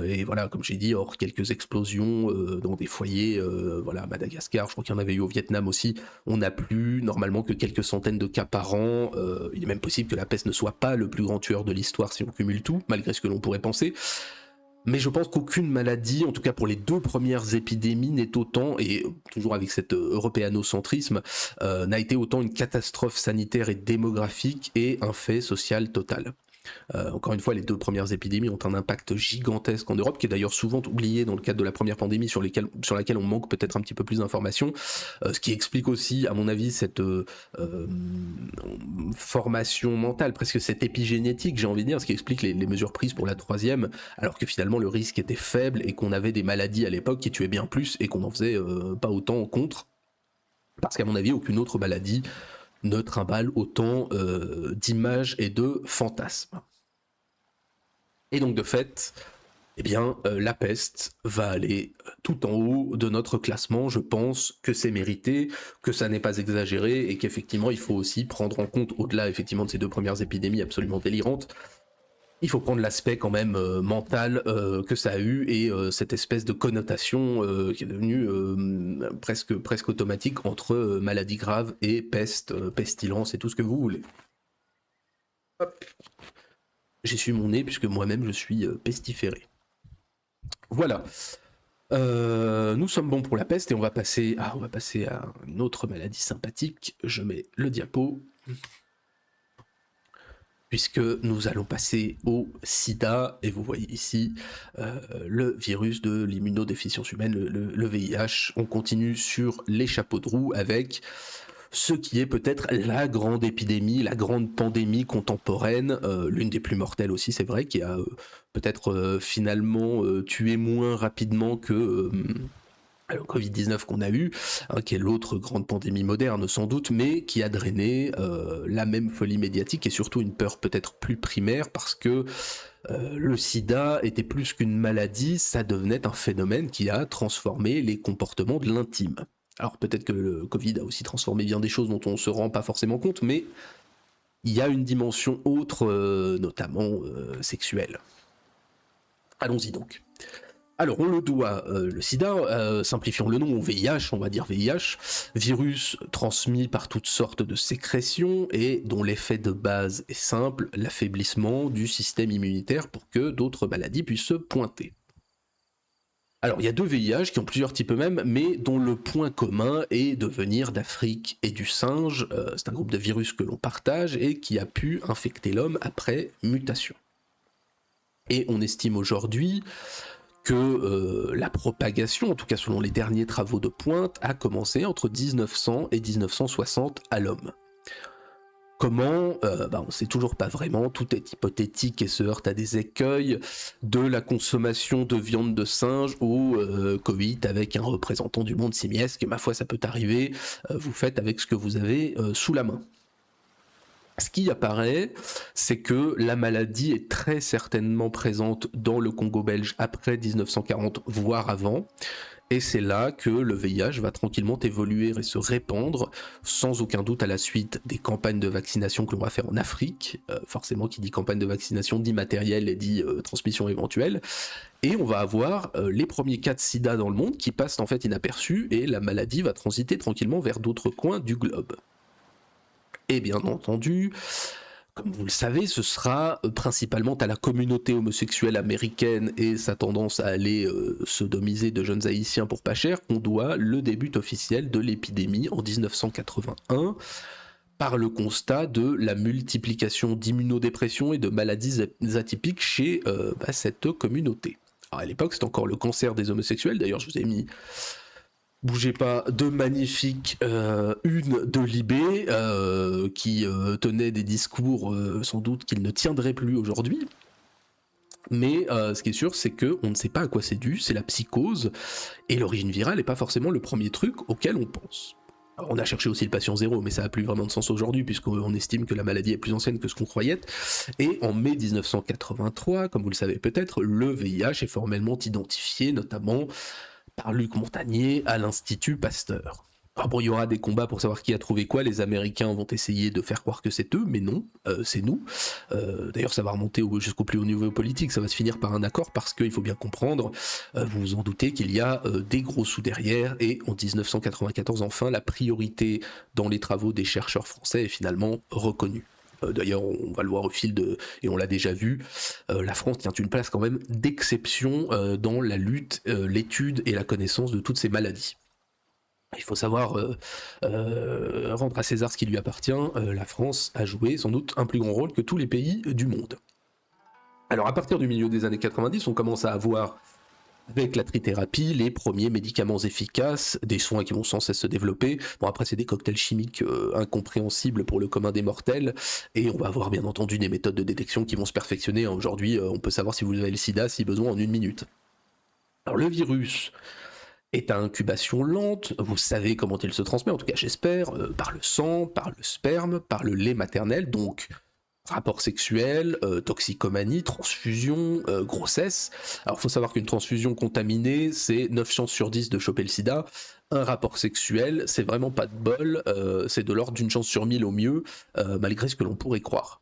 et voilà, comme j'ai dit, hors quelques explosions dans des foyers, voilà, à Madagascar, je crois qu'il y en avait eu au Vietnam aussi. On n'a plus normalement que quelques centaines de cas par an. Il est même possible que la peste ne soit pas le plus grand tueur de l'histoire si on cumule tout, malgré ce que l'on pourrait penser. Mais je pense qu'aucune maladie, en tout cas pour les 2 premières épidémies, n'est autant, et toujours avec cet européanocentrisme, n'a été autant une catastrophe sanitaire et démographique et un fait social total. Encore une fois, les 2 premières épidémies ont un impact gigantesque en Europe, qui est d'ailleurs souvent oublié dans le cadre de la première pandémie, sur laquelle on manque peut-être un petit peu plus d'informations, ce qui explique aussi, à mon avis, cette formation mentale, presque cette épigénétique, j'ai envie de dire, ce qui explique les mesures prises pour la 3e, alors que finalement le risque était faible et qu'on avait des maladies à l'époque qui tuaient bien plus et qu'on n'en faisait pas autant contre, parce qu'à mon avis, aucune autre maladie ne trimballe autant d'images et de fantasmes. Et donc de fait, la peste va aller tout en haut de notre classement. Je pense que c'est mérité, que ça n'est pas exagéré et qu'effectivement il faut aussi prendre en compte, au-delà effectivement de ces 2 premières épidémies absolument délirantes, il faut prendre l'aspect quand même mental que ça a eu et cette espèce de connotation qui est devenue presque automatique entre maladie grave et peste, pestilence et tout ce que vous voulez. Hop. J'essuie mon nez puisque moi-même je suis pestiféré. Voilà. Nous sommes bons pour la peste et on va passer à une autre maladie sympathique. Je mets le diapo. Puisque nous allons passer au sida, et vous voyez ici le virus de l'immunodéficience humaine, le VIH. On continue sur les chapeaux de roue avec ce qui est peut-être la grande épidémie, la grande pandémie contemporaine, l'une des plus mortelles aussi, c'est vrai, qui a peut-être finalement tué moins rapidement que le Covid-19 qu'on a eu, qui est l'autre grande pandémie moderne sans doute, mais qui a drainé la même folie médiatique et surtout une peur peut-être plus primaire parce que le sida était plus qu'une maladie, ça devenait un phénomène qui a transformé les comportements de l'intime. Alors peut-être que le Covid a aussi transformé bien des choses dont on ne se rend pas forcément compte, mais il y a une dimension autre, notamment sexuelle. Allons-y donc. Alors on le doit, le sida, simplifions le nom au VIH, on va dire VIH, virus transmis par toutes sortes de sécrétions et dont l'effet de base est simple, l'affaiblissement du système immunitaire pour que d'autres maladies puissent se pointer. Alors il y a 2 VIH qui ont plusieurs types eux-mêmes, mais dont le point commun est de venir d'Afrique et du singe, c'est un groupe de virus que l'on partage et qui a pu infecter l'homme après mutation. Et on estime aujourd'hui que la propagation, en tout cas selon les derniers travaux de pointe, a commencé entre 1900 et 1960 à l'homme. Comment On ne sait toujours pas vraiment, tout est hypothétique et se heurte à des écueils de la consommation de viande de singe au coït avec un représentant du monde simiesque, et ma foi ça peut arriver, vous faites avec ce que vous avez sous la main. Ce qui apparaît, c'est que la maladie est très certainement présente dans le Congo belge après 1940, voire avant. Et c'est là que le VIH va tranquillement évoluer et se répandre, sans aucun doute à la suite des campagnes de vaccination que l'on va faire en Afrique. Forcément, qui dit campagne de vaccination dit matériel et dit transmission éventuelle. Et on va avoir les premiers cas de sida dans le monde qui passent en fait inaperçus, et la maladie va transiter tranquillement vers d'autres coins du globe. Et bien entendu, comme vous le savez, ce sera principalement à la communauté homosexuelle américaine et sa tendance à aller sodomiser de jeunes haïtiens pour pas cher qu'on doit le début officiel de l'épidémie en 1981, par le constat de la multiplication d'immunodépression et de maladies atypiques chez cette communauté. Alors à l'époque, c'est encore le cancer des homosexuels, d'ailleurs je vous ai mis... Bougez pas, de magnifiques une de Libé qui tenait des discours sans doute qu'il ne tiendrait plus aujourd'hui. Mais ce qui est sûr, c'est qu'on ne sait pas à quoi c'est dû, c'est la psychose, et l'origine virale n'est pas forcément le premier truc auquel on pense. Alors, on a cherché aussi le patient zéro, mais ça n'a plus vraiment de sens aujourd'hui, puisqu'on estime que la maladie est plus ancienne que ce qu'on croyait. Et en mai 1983, comme vous le savez peut-être, le VIH est formellement identifié, notamment par Luc Montagnier à l'Institut Pasteur. Alors bon, il y aura des combats pour savoir qui a trouvé quoi, les Américains vont essayer de faire croire que c'est eux, mais non, c'est nous. D'ailleurs, ça va remonter jusqu'au plus haut niveau politique, ça va se finir par un accord, parce qu'il faut bien comprendre, vous vous en doutez, qu'il y a des gros sous derrière, et en 1994, enfin, la priorité dans les travaux des chercheurs français est finalement reconnue. D'ailleurs, on va le voir au fil de... et on l'a déjà vu, la France tient une place quand même d'exception dans la lutte, l'étude et la connaissance de toutes ces maladies. Il faut savoir rendre à César ce qui lui appartient, la France a joué sans doute un plus grand rôle que tous les pays du monde. Alors à partir du milieu des années 90, on commence à avoir, avec la trithérapie, les premiers médicaments efficaces, des soins qui vont sans cesse se développer. Bon, après, c'est des cocktails chimiques incompréhensibles pour le commun des mortels, et on va avoir bien entendu des méthodes de détection qui vont se perfectionner. Aujourd'hui, on peut savoir si vous avez le sida, si besoin, en 1 minute. Alors, le virus est à incubation lente, vous savez comment il se transmet, en tout cas j'espère, par le sang, par le sperme, par le lait maternel, donc rapport sexuel, toxicomanie, transfusion, grossesse. Alors, il faut savoir qu'une transfusion contaminée, c'est 9 chances sur 10 de choper le sida. Un rapport sexuel, c'est vraiment pas de bol, c'est de l'ordre d'une chance sur 1000 au mieux, malgré ce que l'on pourrait croire.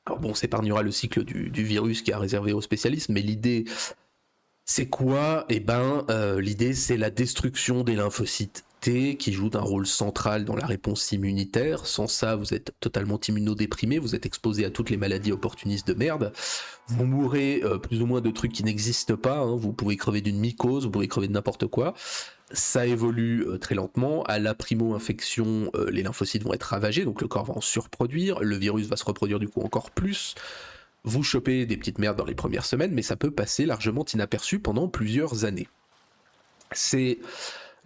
Alors bon, on s'épargnera le cycle du virus qui est réservé aux spécialistes, mais l'idée, c'est quoi ? L'idée, c'est la destruction des lymphocytes T qui jouent un rôle central dans la réponse immunitaire. Sans ça, vous êtes totalement immunodéprimé, vous êtes exposé à toutes les maladies opportunistes de merde. Vous mourrez plus ou moins de trucs qui n'existent pas, hein. Vous pouvez crever d'une mycose, vous pouvez crever de n'importe quoi. Ça évolue très lentement. À la primo-infection, les lymphocytes vont être ravagés, donc le corps va en surproduire, le virus va se reproduire du coup encore plus. Vous chopez des petites merdes dans les premières semaines, mais ça peut passer largement inaperçu pendant plusieurs années. C'est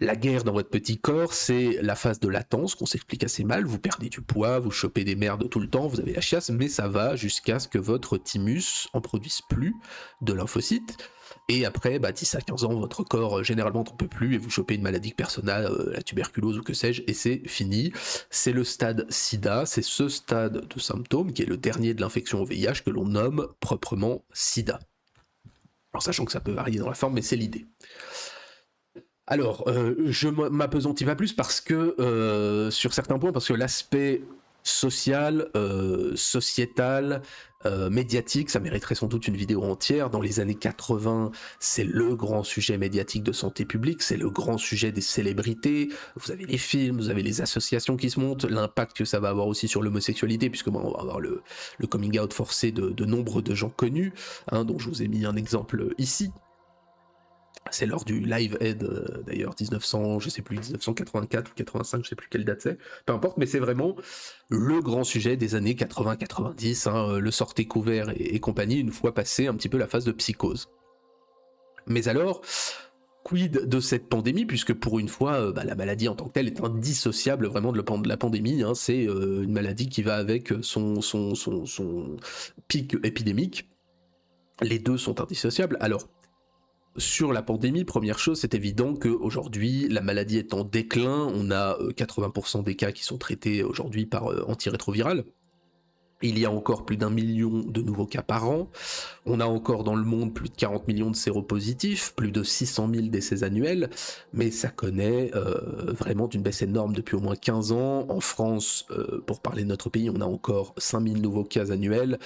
la guerre dans votre petit corps, c'est la phase de latence qu'on s'explique assez mal, vous perdez du poids, vous chopez des merdes tout le temps, vous avez la chiasse, mais ça va jusqu'à ce que votre thymus en produise plus de lymphocytes, et après, 10 à 15 ans, votre corps généralement n'en peut plus, et vous chopez une maladie que personne n'a, la tuberculose ou que sais-je, et c'est fini. C'est le stade sida, c'est ce stade de symptômes qui est le dernier de l'infection au VIH que l'on nomme proprement sida. Alors sachant que ça peut varier dans la forme, mais c'est l'idée. Alors, je m'appesantis pas plus parce que, sur certains points, parce que l'aspect social, sociétal, médiatique, ça mériterait sans doute une vidéo entière. Dans les années 80, c'est le grand sujet médiatique de santé publique, c'est le grand sujet des célébrités. Vous avez les films, vous avez les associations qui se montent, l'impact que ça va avoir aussi sur l'homosexualité, puisque on va avoir le coming out forcé de nombre de gens connus, hein, dont je vous ai mis un exemple ici. C'est lors du Live Aid, d'ailleurs, 1984 ou 85, je sais plus quelle date c'est, peu importe, mais c'est vraiment le grand sujet des années 80-90, hein, le sortez couvert et compagnie, une fois passé un petit peu la phase de psychose. Mais alors, Quid de cette pandémie, puisque pour une fois, la maladie en tant que telle est indissociable vraiment de la pandémie, hein. C'est une maladie qui va avec son pic épidémique. Les deux sont indissociables. Alors, sur la pandémie, première chose, c'est évident qu'aujourd'hui, la maladie est en déclin. On a 80% des cas qui sont traités aujourd'hui par antirétroviral. Il y a encore plus d'1 million de nouveaux cas par an. On a encore dans le monde plus de 40 millions de séropositifs, plus de 600 000 décès annuels, mais ça connaît vraiment une baisse énorme depuis au moins 15 ans. En France, pour parler de notre pays, on a encore 5 000 nouveaux cas annuels,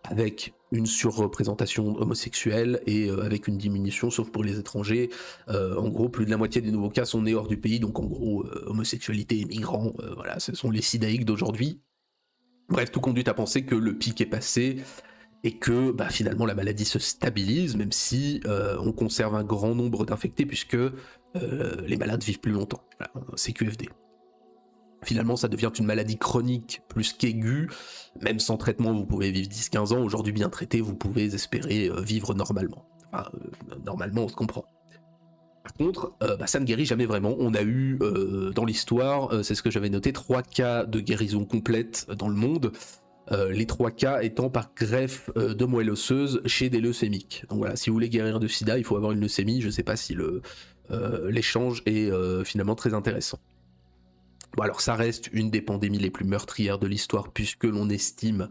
avec une surreprésentation homosexuelle et avec une diminution, sauf pour les étrangers. En gros, plus de la moitié des nouveaux cas sont nés hors du pays, donc en gros, homosexualité et migrants, voilà, ce sont les sidaïques d'aujourd'hui. Bref, tout conduit à penser que le pic est passé et que finalement la maladie se stabilise, même si on conserve un grand nombre d'infectés, puisque les malades vivent plus longtemps. Voilà, c'est QFD. Finalement, ça devient une maladie chronique plus qu'aiguë. Même sans traitement, vous pouvez vivre 10-15 ans. Aujourd'hui, bien traité, vous pouvez espérer vivre normalement. Enfin, normalement, on se comprend. Par contre, ça ne guérit jamais vraiment. On a eu dans l'histoire, c'est ce que j'avais noté, 3 cas de guérison complète dans le monde. Les 3 cas étant par greffe de moelle osseuse chez des leucémiques. Donc voilà, si vous voulez guérir de sida, il faut avoir une leucémie. Je ne sais pas si l'échange est finalement très intéressant. Bon, alors ça reste une des pandémies les plus meurtrières de l'histoire, puisque l'on estime,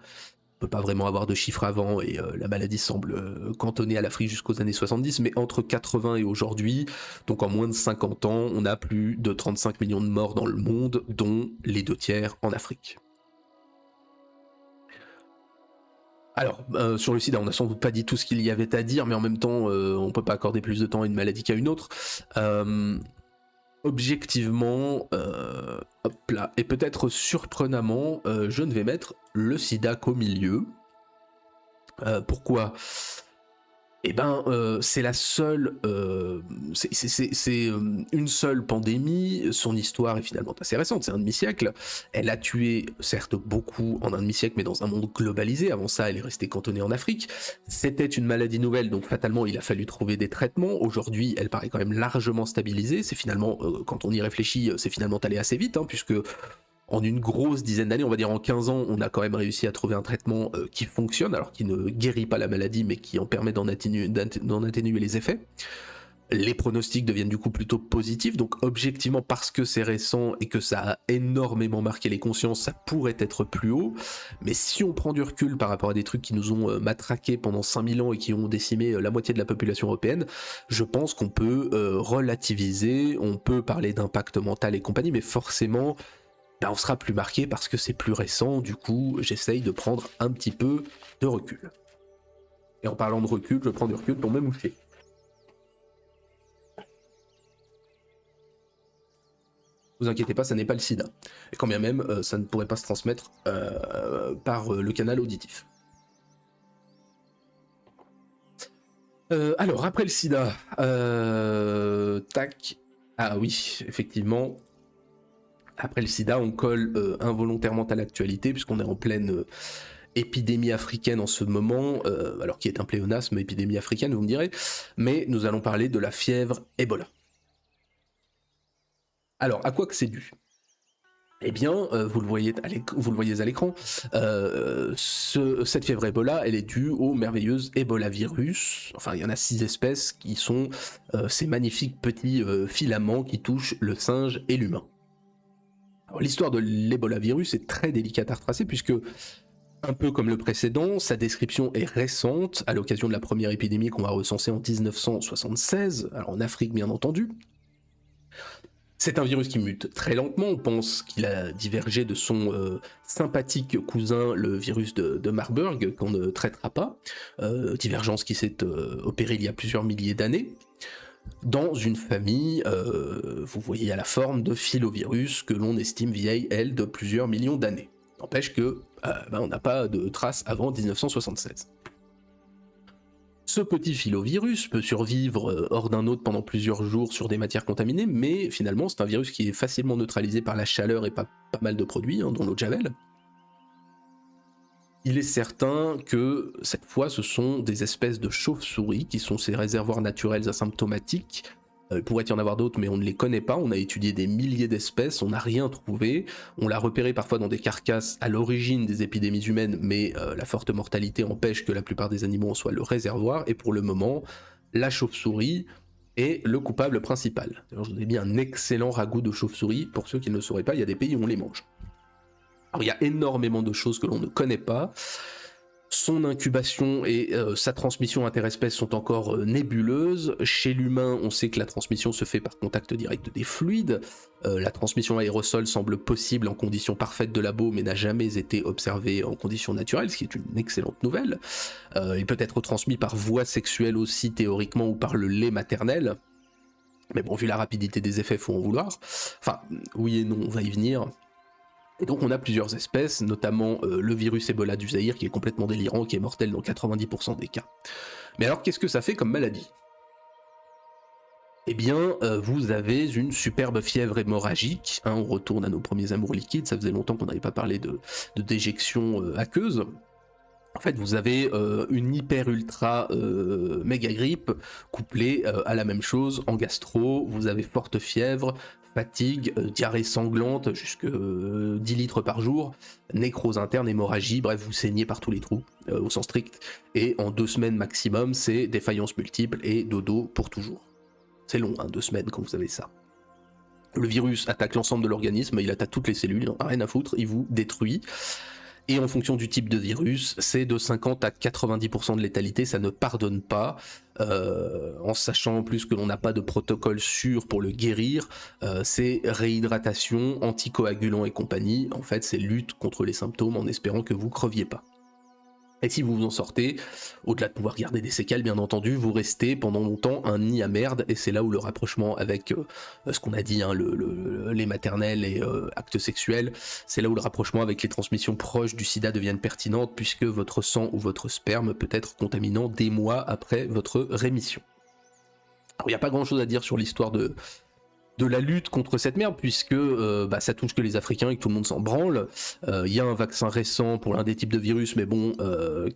on peut pas vraiment avoir de chiffres avant, et la maladie semble cantonnée à l'Afrique jusqu'aux années 70, mais entre 80 et aujourd'hui, donc en moins de 50 ans, on a plus de 35 millions de morts dans le monde, dont les 2/3 en Afrique. Alors, sur le sida, on n'a sans doute pas dit tout ce qu'il y avait à dire, mais en même temps, on peut pas accorder plus de temps à une maladie qu'à une autre. Objectivement, hop là, et peut-être surprenamment, je ne vais mettre le sida qu'au milieu. Pourquoi ? Eh ben, c'est la seule, c'est une seule pandémie. Son histoire est finalement assez récente, c'est un demi-siècle. Elle a tué certes beaucoup en un demi-siècle, mais dans un monde globalisé. Avant ça, elle est restée cantonnée en Afrique. C'était une maladie nouvelle, donc fatalement, il a fallu trouver des traitements. Aujourd'hui, elle paraît quand même largement stabilisée. C'est finalement, quand on y réfléchit, c'est finalement allé assez vite, hein, puisque en une grosse dizaine d'années, on va dire en 15 ans, on a quand même réussi à trouver un traitement qui fonctionne, alors qui ne guérit pas la maladie, mais qui en permet d'en atténuer les effets. Les pronostics deviennent du coup plutôt positifs, donc objectivement, parce que c'est récent et que ça a énormément marqué les consciences, ça pourrait être plus haut. Mais si on prend du recul par rapport à des trucs qui nous ont matraqués pendant 5000 ans et qui ont décimé la moitié de la population européenne, je pense qu'on peut relativiser, on peut parler d'impact mental et compagnie, mais forcément, on sera plus marqué parce que c'est plus récent. Du coup, j'essaye de prendre un petit peu de recul. Et en parlant de recul, je prends du recul pour me moucher. Vous inquiétez pas, ça n'est pas le sida. Et quand bien même, ça ne pourrait pas se transmettre par le canal auditif. Alors, après le sida, tac. Ah oui, effectivement. Après le sida, on colle involontairement à l'actualité, puisqu'on est en pleine épidémie africaine en ce moment, alors qui est un pléonasme, épidémie africaine, vous me direz, mais nous allons parler de la fièvre Ebola. Alors, à quoi que c'est dû ? Eh bien, vous le voyez à l'écran, cette fièvre Ebola, elle est due au merveilleux Ebola virus. Enfin, il y en a 6 espèces qui sont ces magnifiques petits filaments qui touchent le singe et l'humain. Alors, l'histoire de l'Ebola virus est très délicate à retracer, puisque, un peu comme le précédent, sa description est récente, à l'occasion de la première épidémie qu'on va recenser en 1976, alors en Afrique bien entendu. C'est un virus qui mute très lentement, on pense qu'il a divergé de son sympathique cousin, le virus de Marburg, qu'on ne traitera pas, divergence qui s'est opérée il y a plusieurs milliers d'années, dans une famille, vous voyez à la forme de filovirus que l'on estime vieille, elle, de plusieurs millions d'années. N'empêche que on n'a pas de traces avant 1976. Ce petit filovirus peut survivre hors d'un autre pendant plusieurs jours sur des matières contaminées, mais finalement c'est un virus qui est facilement neutralisé par la chaleur et pas mal de produits, dont l'eau de Javel. Il est certain que cette fois ce sont des espèces de chauves-souris qui sont ces réservoirs naturels asymptomatiques Il pourrait y en avoir d'autres, mais on ne les connaît pas. On a étudié des milliers d'espèces, on n'a rien trouvé. On l'a repéré parfois dans des carcasses à l'origine des épidémies humaines, mais la forte mortalité empêche que la plupart des animaux en soient le réservoir. Et pour le moment, la chauve-souris est le coupable principal. Alors, je vous ai mis un excellent ragoût de chauve-souris. Pour ceux qui ne le sauraient pas, il y a des pays où on les mange. Alors, il y a énormément de choses que l'on ne connaît pas. Son incubation et sa transmission interespèces sont encore nébuleuses. Chez l'humain, on sait que la transmission se fait par contact direct des fluides. La transmission aérosol semble possible en conditions parfaites de labo, mais n'a jamais été observée en conditions naturelles, ce qui est une excellente nouvelle. Il peut être transmis par voie sexuelle aussi, théoriquement, ou par le lait maternel. Mais bon, vu la rapidité des effets, faut en vouloir. Enfin, oui et non, on va y venir. Et donc on a plusieurs espèces, notamment le virus Ebola du Zaïre qui est complètement délirant, qui est mortel dans 90% des cas. Mais alors qu'est-ce que ça fait comme maladie ? Eh bien, vous avez une superbe fièvre hémorragique, hein, on retourne à nos premiers amours liquides, ça faisait longtemps qu'on n'avait pas parlé de déjection aqueuse. En fait, vous avez une hyper ultra méga grippe couplée à la même chose en gastro, vous avez forte fièvre, fatigue, diarrhée sanglante, jusque 10 litres par jour, nécrose interne, hémorragie, bref, vous saignez par tous les trous, au sens strict, et en 2 semaines maximum, c'est défaillance multiple et dodo pour toujours. C'est long, hein, 2 semaines quand vous avez ça. Le virus attaque l'ensemble de l'organisme, il attaque toutes les cellules, il n'en a rien à foutre, il vous détruit. Et en fonction du type de virus, c'est de 50 à 90% de létalité, ça ne pardonne pas, en sachant en plus que l'on n'a pas de protocole sûr pour le guérir, c'est réhydratation, anticoagulant et compagnie, en fait c'est lutte contre les symptômes en espérant que vous creviez pas. Et si vous vous en sortez, au-delà de pouvoir garder des séquelles, bien entendu, vous restez pendant longtemps un nid à merde, et c'est là où le rapprochement avec ce qu'on a dit, hein, les maternelles et actes sexuels, c'est là où le rapprochement avec les transmissions proches du sida deviennent pertinentes, puisque votre sang ou votre sperme peut être contaminant des mois après votre rémission. Alors il n'y a pas grand-chose à dire sur l'histoire de la lutte contre cette merde, puisque ça touche que les Africains et que tout le monde s'en branle. Il y a un vaccin récent pour l'un des types de virus, mais bon,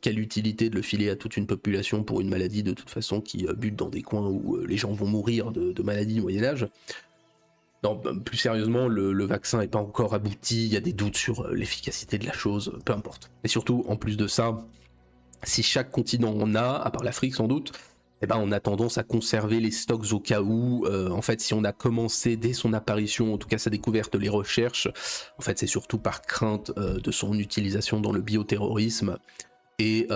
quelle utilité de le filer à toute une population pour une maladie de toute façon qui bute dans des coins où les gens vont mourir de maladies au Moyen-Âge. Non, plus sérieusement, le vaccin n'est pas encore abouti, il y a des doutes sur l'efficacité de la chose, peu importe. Et surtout, en plus de ça, si chaque continent en a, à part l'Afrique sans doute, eh ben, on a tendance à conserver les stocks au cas où. En fait, si on a commencé dès son apparition, en tout cas sa découverte, les recherches, en fait, c'est surtout par crainte de son utilisation dans le bioterrorisme. Et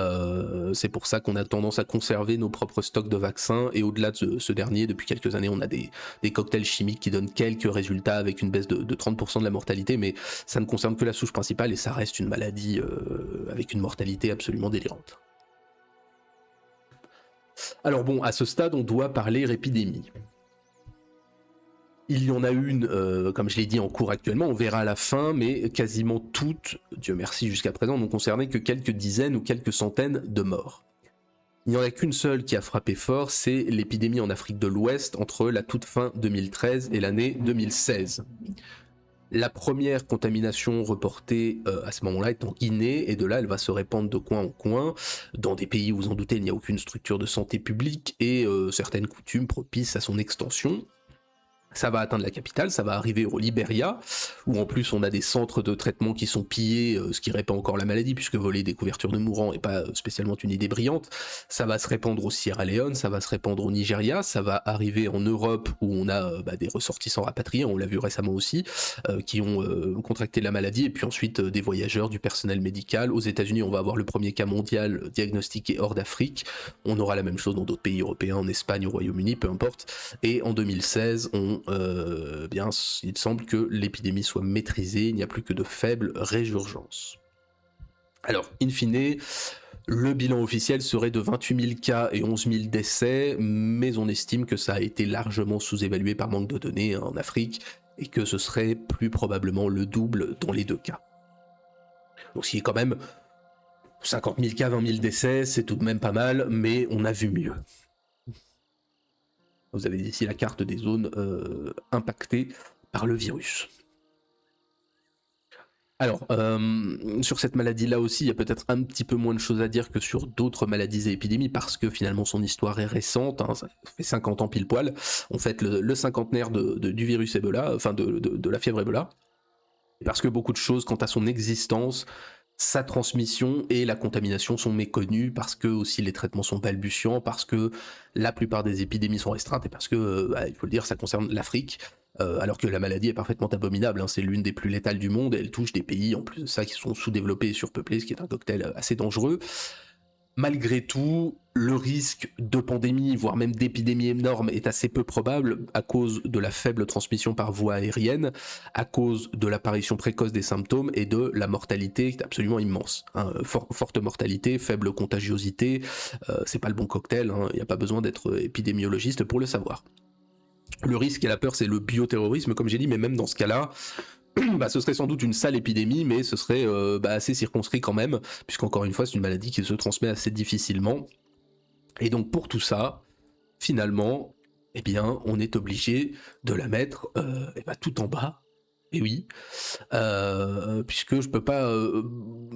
c'est pour ça qu'on a tendance à conserver nos propres stocks de vaccins. Et au-delà de ce dernier, depuis quelques années, on a des cocktails chimiques qui donnent quelques résultats avec une baisse de 30% de la mortalité, mais ça ne concerne que la souche principale et ça reste une maladie avec une mortalité absolument délirante. Alors bon, à ce stade, on doit parler épidémie. Il y en a une, comme je l'ai dit, en cours actuellement, on verra à la fin, mais quasiment toutes, Dieu merci jusqu'à présent, n'ont concerné que quelques dizaines ou quelques centaines de morts. Il n'y en a qu'une seule qui a frappé fort, c'est l'épidémie en Afrique de l'Ouest entre la toute fin 2013 et l'année 2016. La première contamination reportée à ce moment-là est en Guinée, et de là elle va se répandre de coin en coin, dans des pays où vous en doutez il n'y a aucune structure de santé publique et certaines coutumes propices à son extension. Ça va atteindre la capitale, ça va arriver au Libéria, où en plus on a des centres de traitement qui sont pillés, ce qui répand encore la maladie, puisque voler des couvertures de mourants n'est pas spécialement une idée brillante. Ça va se répandre au Sierra Leone, ça va se répandre au Nigeria, ça va arriver en Europe, où on a des ressortissants rapatriés, on l'a vu récemment aussi, qui ont contracté la maladie, et puis ensuite des voyageurs, du personnel médical. Aux États-Unis, on va avoir le premier cas mondial diagnostiqué hors d'Afrique. On aura la même chose dans d'autres pays européens, en Espagne, au Royaume-Uni, peu importe. Et en 2016, il semble que l'épidémie soit maîtrisée, il n'y a plus que de faibles résurgences. Alors, in fine, le bilan officiel serait de 28 000 cas et 11 000 décès, mais on estime que ça a été largement sous-évalué par manque de données en Afrique, et que ce serait plus probablement le double dans les deux cas. Donc ce qui est quand même 50 000 cas, 20 000 décès, c'est tout de même pas mal, mais on a vu mieux. Vous avez ici la carte des zones impactées par le virus. Alors, sur cette maladie-là aussi, il y a peut-être un petit peu moins de choses à dire que sur d'autres maladies et épidémies, parce que finalement son histoire est récente, hein, ça fait 50 ans pile poil. On fête le cinquantenaire du virus Ebola, enfin de la fièvre Ebola, parce que beaucoup de choses quant à son existence, sa transmission et la contamination sont méconnues, parce que aussi les traitements sont balbutiants, parce que la plupart des épidémies sont restreintes, et parce que, il faut le dire, ça concerne l'Afrique, alors que la maladie est parfaitement abominable, hein, c'est l'une des plus létales du monde, et elle touche des pays, en plus de ça, qui sont sous-développés et surpeuplés, ce qui est un cocktail assez dangereux. Malgré tout, le risque de pandémie, voire même d'épidémie énorme, est assez peu probable à cause de la faible transmission par voie aérienne, à cause de l'apparition précoce des symptômes et de la mortalité qui est absolument immense, hein. Forte mortalité, faible contagiosité, c'est pas le bon cocktail, hein, il n'y a pas besoin d'être épidémiologiste pour le savoir. Le risque et la peur, c'est le bioterrorisme, comme j'ai dit, mais même dans ce cas-là, bah, ce serait sans doute une sale épidémie, mais ce serait assez circonscrit quand même, puisqu'encore une fois, c'est une maladie qui se transmet assez difficilement. Et donc pour tout ça, finalement, eh bien, on est obligé de la mettre tout en bas. Et oui, puisque je peux pas,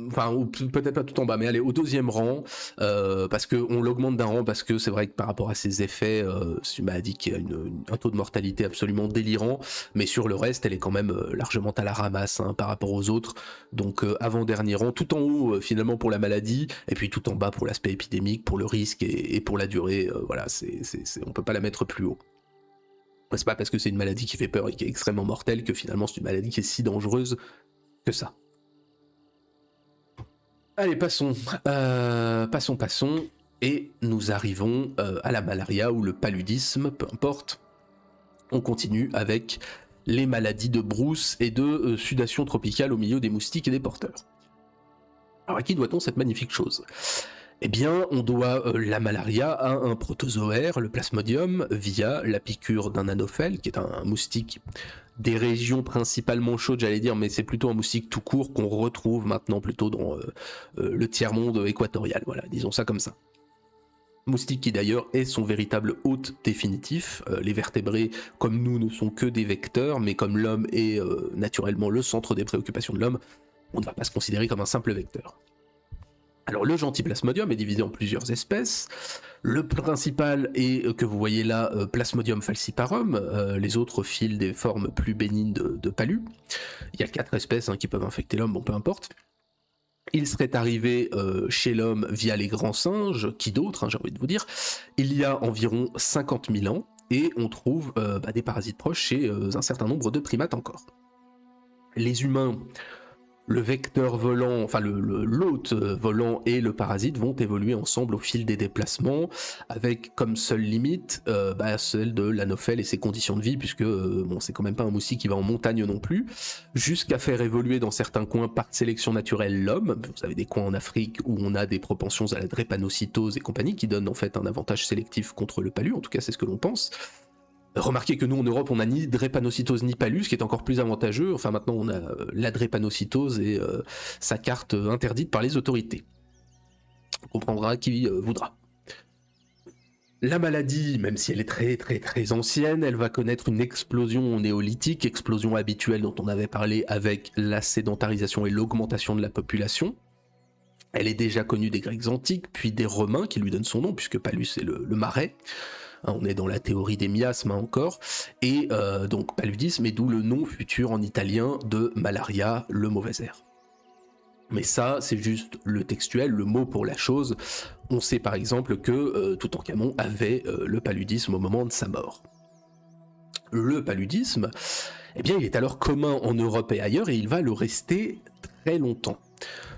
enfin, ou peut-être pas tout en bas, mais aller au deuxième rang, parce qu'on l'augmente d'un rang, parce que c'est vrai que par rapport à ses effets, c'est une maladie qui a un taux de mortalité absolument délirant, mais sur le reste, elle est quand même largement à la ramasse, hein, par rapport aux autres. Donc avant-dernier rang, tout en haut finalement pour la maladie, et puis tout en bas pour l'aspect épidémique, pour le risque et pour la durée. Voilà, on peut pas la mettre plus haut. C'est pas parce que c'est une maladie qui fait peur et qui est extrêmement mortelle que finalement c'est une maladie qui est si dangereuse que ça. Allez, passons. Passons. Et nous arrivons à la malaria ou le paludisme, peu importe. On continue avec les maladies de brousse et de sudation tropicale au milieu des moustiques et des porteurs. Alors à qui doit-on cette magnifique chose ? Eh bien, on doit la malaria à un protozoaire, le plasmodium, via la piqûre d'un anophèle, qui est un moustique des régions principalement chaudes, j'allais dire, mais c'est plutôt un moustique tout court qu'on retrouve maintenant plutôt dans le tiers-monde équatorial, voilà, disons ça comme ça. Moustique qui d'ailleurs est son véritable hôte définitif. Les vertébrés, comme nous, ne sont que des vecteurs, mais comme l'homme est naturellement le centre des préoccupations de l'homme, on ne va pas se considérer comme un simple vecteur. Alors le gentil plasmodium est divisé en plusieurs espèces. Le principal est, que vous voyez là, Plasmodium falciparum. Les autres filent des formes plus bénignes de palud. Il y a 4 espèces qui peuvent infecter l'homme, bon peu importe. Il serait arrivé chez l'homme via les grands singes, qui d'autres, j'ai envie de vous dire, il y a environ 50 000 ans, et on trouve des parasites proches chez un certain nombre de primates encore. Les humains, le vecteur volant, enfin l'hôte volant et le parasite vont évoluer ensemble au fil des déplacements, avec comme seule limite celle de l'anophèle et ses conditions de vie, puisque c'est quand même pas un moustique qui va en montagne non plus, jusqu'à faire évoluer dans certains coins par sélection naturelle l'homme. Vous avez des coins en Afrique où on a des propensions à la drépanocytose et compagnie, qui donnent en fait un avantage sélectif contre le palu, en tout cas c'est ce que l'on pense. Remarquez que nous en Europe on n'a ni drépanocytose ni palud, ce qui est encore plus avantageux. Enfin maintenant on a la drépanocytose et sa carte interdite par les autorités. On comprendra qui voudra. La maladie, même si elle est très ancienne, elle va connaître une explosion néolithique, explosion habituelle dont on avait parlé avec la sédentarisation et l'augmentation de la population. Elle est déjà connue des Grecs antiques, puis des Romains qui lui donnent son nom, puisque palud c'est le marais. On est dans la théorie des miasmes encore, et donc paludisme, et d'où le nom futur en italien de malaria, le mauvais air. Mais ça, c'est juste le textuel, le mot pour la chose. On sait par exemple que Toutankhamon avait le paludisme au moment de sa mort. Le paludisme, eh bien, il est alors commun en Europe et ailleurs, et il va le rester très longtemps.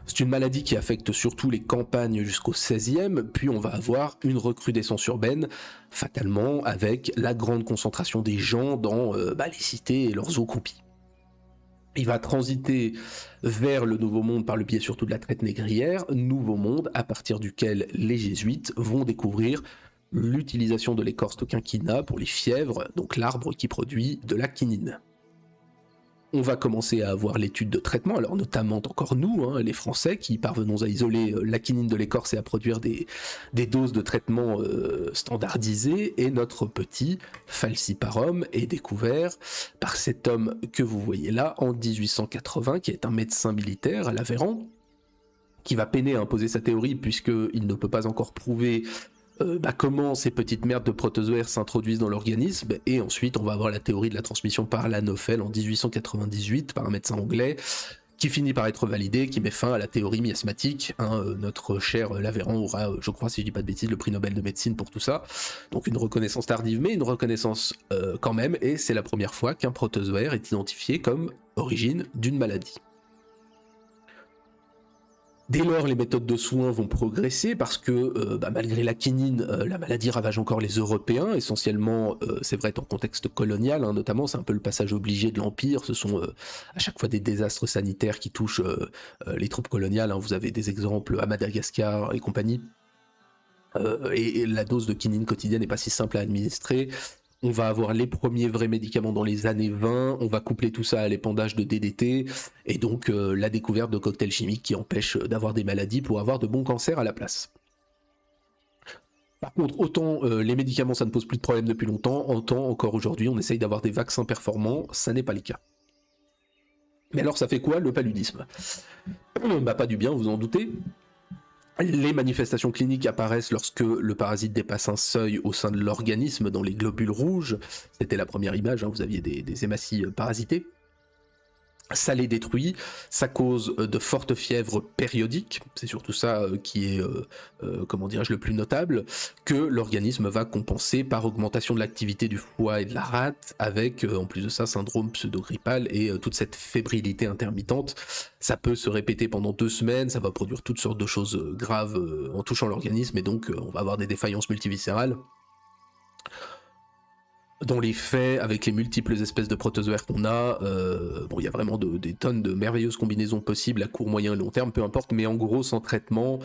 C'est une maladie qui affecte surtout les campagnes jusqu'au XVIe, puis on va avoir une recrudescence urbaine, fatalement, avec la grande concentration des gens dans les cités et leurs eaux croupies. Il va transiter vers le Nouveau Monde par le biais surtout de la traite négrière, Nouveau Monde à partir duquel les jésuites vont découvrir l'utilisation de l'écorce de quinquina pour les fièvres, donc l'arbre qui produit de la quinine. On va commencer à avoir l'étude de traitement, alors notamment encore nous, hein, les Français, qui parvenons à isoler la quinine de l'écorce et à produire des doses de traitement standardisées, et notre petit falciparum est découvert par cet homme que vous voyez là en 1880, qui est un médecin militaire à l'Aveyron, qui va peiner à imposer sa théorie puisqu'il ne peut pas encore prouver comment ces petites merdes de protozoaires s'introduisent dans l'organisme. Et ensuite on va avoir la théorie de la transmission par l'anophèle en 1898 par un médecin anglais qui finit par être validé, qui met fin à la théorie miasmatique. Notre cher L'Aveyron aura, je crois si je dis pas de bêtises, le prix Nobel de médecine pour tout ça. Donc une reconnaissance tardive, mais une reconnaissance quand même, et c'est la première fois qu'un protozoaire est identifié comme origine d'une maladie. Dès lors, les méthodes de soins vont progresser parce que malgré la quinine, la maladie ravage encore les Européens, essentiellement, c'est vrai, en contexte colonial, hein, notamment, c'est un peu le passage obligé de l'Empire, ce sont à chaque fois des désastres sanitaires qui touchent les troupes coloniales, hein. Vous avez des exemples à Madagascar et compagnie, et la dose de quinine quotidienne n'est pas si simple à administrer. On va avoir les premiers vrais médicaments dans les années 20, on va coupler tout ça à l'épandage de DDT, et donc la découverte de cocktails chimiques qui empêchent d'avoir des maladies pour avoir de bons cancers à la place. Par contre, autant les médicaments ça ne pose plus de problème depuis longtemps, autant encore aujourd'hui on essaye d'avoir des vaccins performants, ça n'est pas le cas. Mais alors ça fait quoi le paludisme ? Pas du bien, vous en doutez. Les manifestations cliniques apparaissent lorsque le parasite dépasse un seuil au sein de l'organisme dans les globules rouges. C'était la première image, hein, vous aviez des hématies parasitées. Ça les détruit, ça cause de fortes fièvres périodiques, c'est surtout ça qui est, le plus notable, que l'organisme va compenser par augmentation de l'activité du foie et de la rate, avec en plus de ça syndrome pseudo-grippal et toute cette fébrilité intermittente. Ça peut se répéter pendant 2 semaines, ça va produire toutes sortes de choses graves en touchant l'organisme, et donc on va avoir des défaillances multiviscérales. Dans les faits, avec les multiples espèces de protozoaires qu'on a, il y a vraiment des tonnes de merveilleuses combinaisons possibles à court, moyen et long terme, peu importe, mais en gros, sans traitement,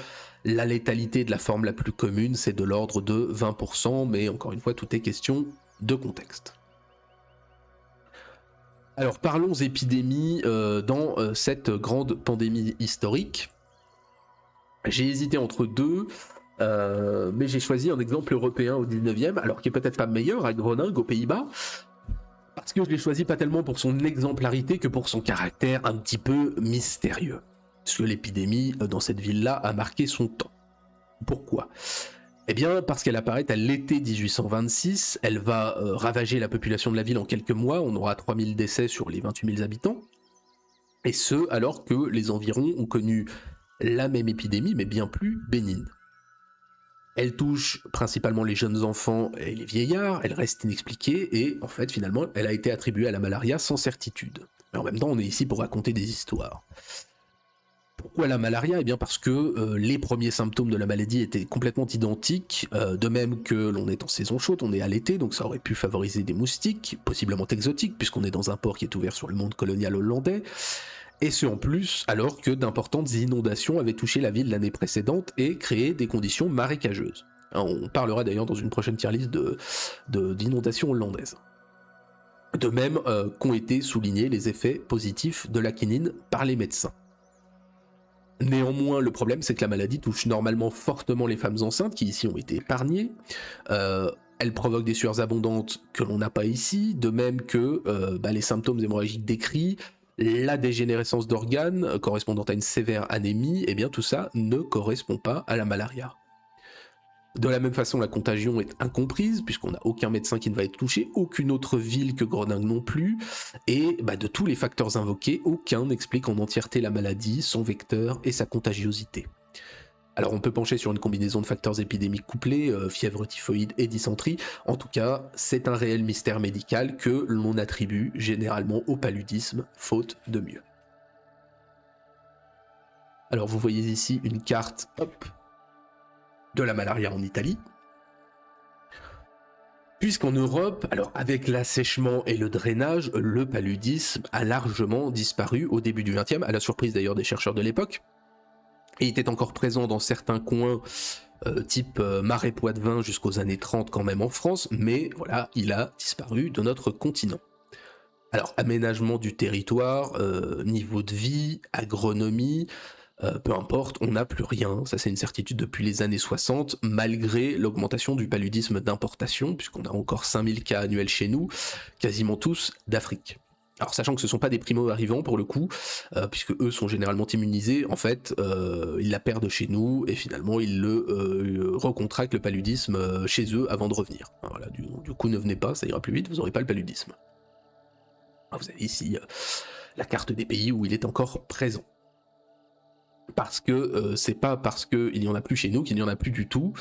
la létalité de la forme la plus commune, c'est de l'ordre de 20%, mais encore une fois, tout est question de contexte. Alors parlons épidémie dans cette grande pandémie historique. J'ai hésité entre deux. Mais j'ai choisi un exemple européen au 19e, alors qui est peut-être pas meilleur, à Groningue, aux Pays-Bas, parce que je l'ai choisi pas tellement pour son exemplarité que pour son caractère un petit peu mystérieux. Parce que l'épidémie dans cette ville-là a marqué son temps. Pourquoi ? Eh bien, parce qu'elle apparaît à l'été 1826, elle va ravager la population de la ville en quelques mois, on aura 3000 décès sur les 28 000 habitants, et ce, alors que les environs ont connu la même épidémie, mais bien plus bénigne. Elle touche principalement les jeunes enfants et les vieillards, elle reste inexpliquée, et en fait, finalement, elle a été attribuée à la malaria sans certitude. Mais en même temps, on est ici pour raconter des histoires. Pourquoi la malaria ? Eh bien parce que les premiers symptômes de la maladie étaient complètement identiques, de même que l'on est en saison chaude, on est à l'été, donc ça aurait pu favoriser des moustiques, possiblement exotiques, puisqu'on est dans un port qui est ouvert sur le monde colonial hollandais, et ce en plus alors que d'importantes inondations avaient touché la ville l'année précédente et créé des conditions marécageuses. On parlera d'ailleurs dans une prochaine tier list d'inondations hollandaises. De même qu'ont été soulignés les effets positifs de la quinine par les médecins. Néanmoins, le problème, c'est que la maladie touche normalement fortement les femmes enceintes, qui ici ont été épargnées. Elle provoque des sueurs abondantes que l'on n'a pas ici, de même que les symptômes hémorragiques décrits, la dégénérescence d'organes correspondant à une sévère anémie, et bien tout ça ne correspond pas à la malaria. De la même façon, la contagion est incomprise, puisqu'on n'a aucun médecin qui ne va être touché, aucune autre ville que Groningue non plus, et de tous les facteurs invoqués, aucun n'explique en entièreté la maladie, son vecteur et sa contagiosité. Alors on peut pencher sur une combinaison de facteurs épidémiques couplés, fièvre typhoïde et dysenterie. En tout cas, c'est un réel mystère médical que l'on attribue généralement au paludisme, faute de mieux. Alors vous voyez ici une carte, de la malaria en Italie. Puisqu'en Europe, alors avec l'assèchement et le drainage, le paludisme a largement disparu au début du XXe, à la surprise d'ailleurs des chercheurs de l'époque. Et il était encore présent dans certains coins, type Marais Poitevin jusqu'aux années 30 quand même en France, mais voilà, il a disparu de notre continent. Alors, aménagement du territoire, niveau de vie, agronomie, peu importe, on n'a plus rien, ça c'est une certitude depuis les années 60, malgré l'augmentation du paludisme d'importation, puisqu'on a encore 5000 cas annuels chez nous, quasiment tous d'Afrique. Alors sachant que ce ne sont pas des primo-arrivants pour le coup, puisque eux sont généralement immunisés, en fait, ils la perdent chez nous, et finalement ils recontractent le paludisme chez eux avant de revenir. Voilà, du coup ne venez pas, ça ira plus vite, vous n'aurez pas le paludisme. Alors, vous avez ici la carte des pays où il est encore présent. Parce que c'est pas parce qu'il y en a plus chez nous qu'il n'y en a plus du tout,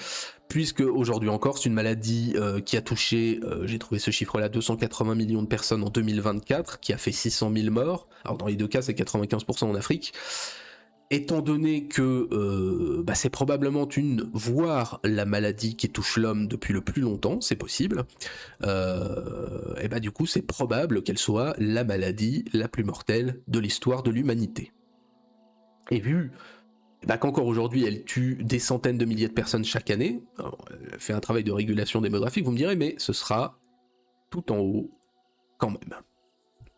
puisque aujourd'hui encore c'est une maladie qui a touché, j'ai trouvé ce chiffre-là, 280 millions de personnes en 2024, qui a fait 600 000 morts. Alors dans les deux cas c'est 95% en Afrique. Étant donné que c'est probablement voire la maladie qui touche l'homme depuis le plus longtemps, c'est possible, et du coup c'est probable qu'elle soit la maladie la plus mortelle de l'histoire de l'humanité. Et vu qu'encore aujourd'hui elle tue des centaines de milliers de personnes chaque année, elle fait un travail de régulation démographique, vous me direz, mais ce sera tout en haut quand même.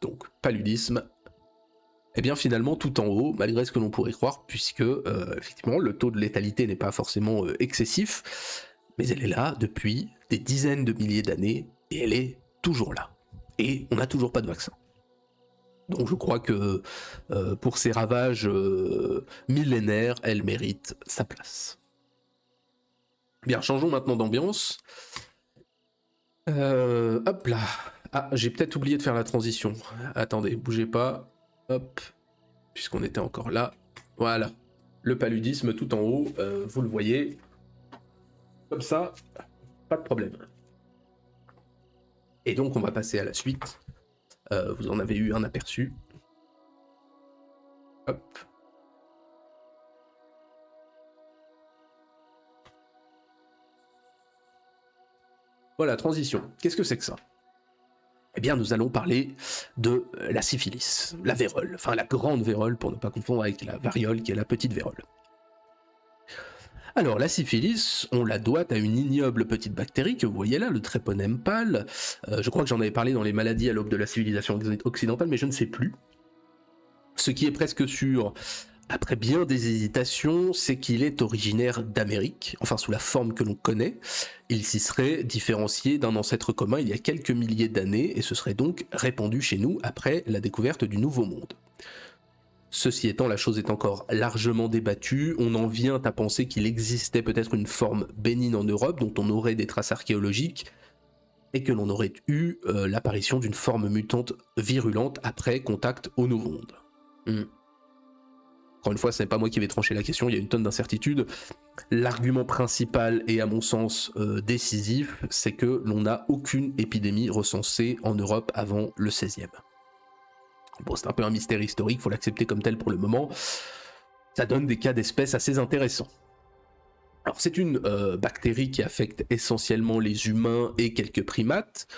Donc paludisme, et bien finalement tout en haut, malgré ce que l'on pourrait croire, puisque effectivement le taux de létalité n'est pas forcément excessif, mais elle est là depuis des dizaines de milliers d'années, et elle est toujours là. Et on n'a toujours pas de vaccin. Donc je crois que pour ces ravages millénaires, elle mérite sa place. Bien, changeons maintenant d'ambiance. Hop là. Ah, j'ai peut-être oublié de faire la transition. Attendez, bougez pas. Hop. Puisqu'on était encore là. Voilà. Le paludisme tout en haut, vous le voyez. Comme ça, pas de problème. Et donc on va passer à la suite. Vous en avez eu un aperçu. Hop. Voilà, transition. Qu'est-ce que c'est que ça ? Eh bien, nous allons parler de la syphilis, la vérole, enfin la grande vérole pour ne pas confondre avec la variole qui est la petite vérole. Alors, la syphilis, on la doit à une ignoble petite bactérie que vous voyez là, le Treponème pâle. Je crois que j'en avais parlé dans les maladies à l'aube de la civilisation occidentale, mais je ne sais plus. Ce qui est presque sûr, après bien des hésitations, c'est qu'il est originaire d'Amérique, enfin sous la forme que l'on connaît. Il s'y serait différencié d'un ancêtre commun il y a quelques milliers d'années, et se serait donc répandu chez nous après la découverte du Nouveau Monde. Ceci étant, la chose est encore largement débattue, on en vient à penser qu'il existait peut-être une forme bénigne en Europe dont on aurait des traces archéologiques, et que l'on aurait eu l'apparition d'une forme mutante virulente après contact au Nouveau Monde. Encore une fois, ce n'est pas moi qui vais trancher la question, il y a une tonne d'incertitudes. L'argument principal et à mon sens décisif, c'est que l'on n'a aucune épidémie recensée en Europe avant le XVIe. Bon, c'est un peu un mystère historique, il faut l'accepter comme tel pour le moment. Ça donne des cas d'espèces assez intéressants. Alors c'est une bactérie qui affecte essentiellement les humains et quelques primates,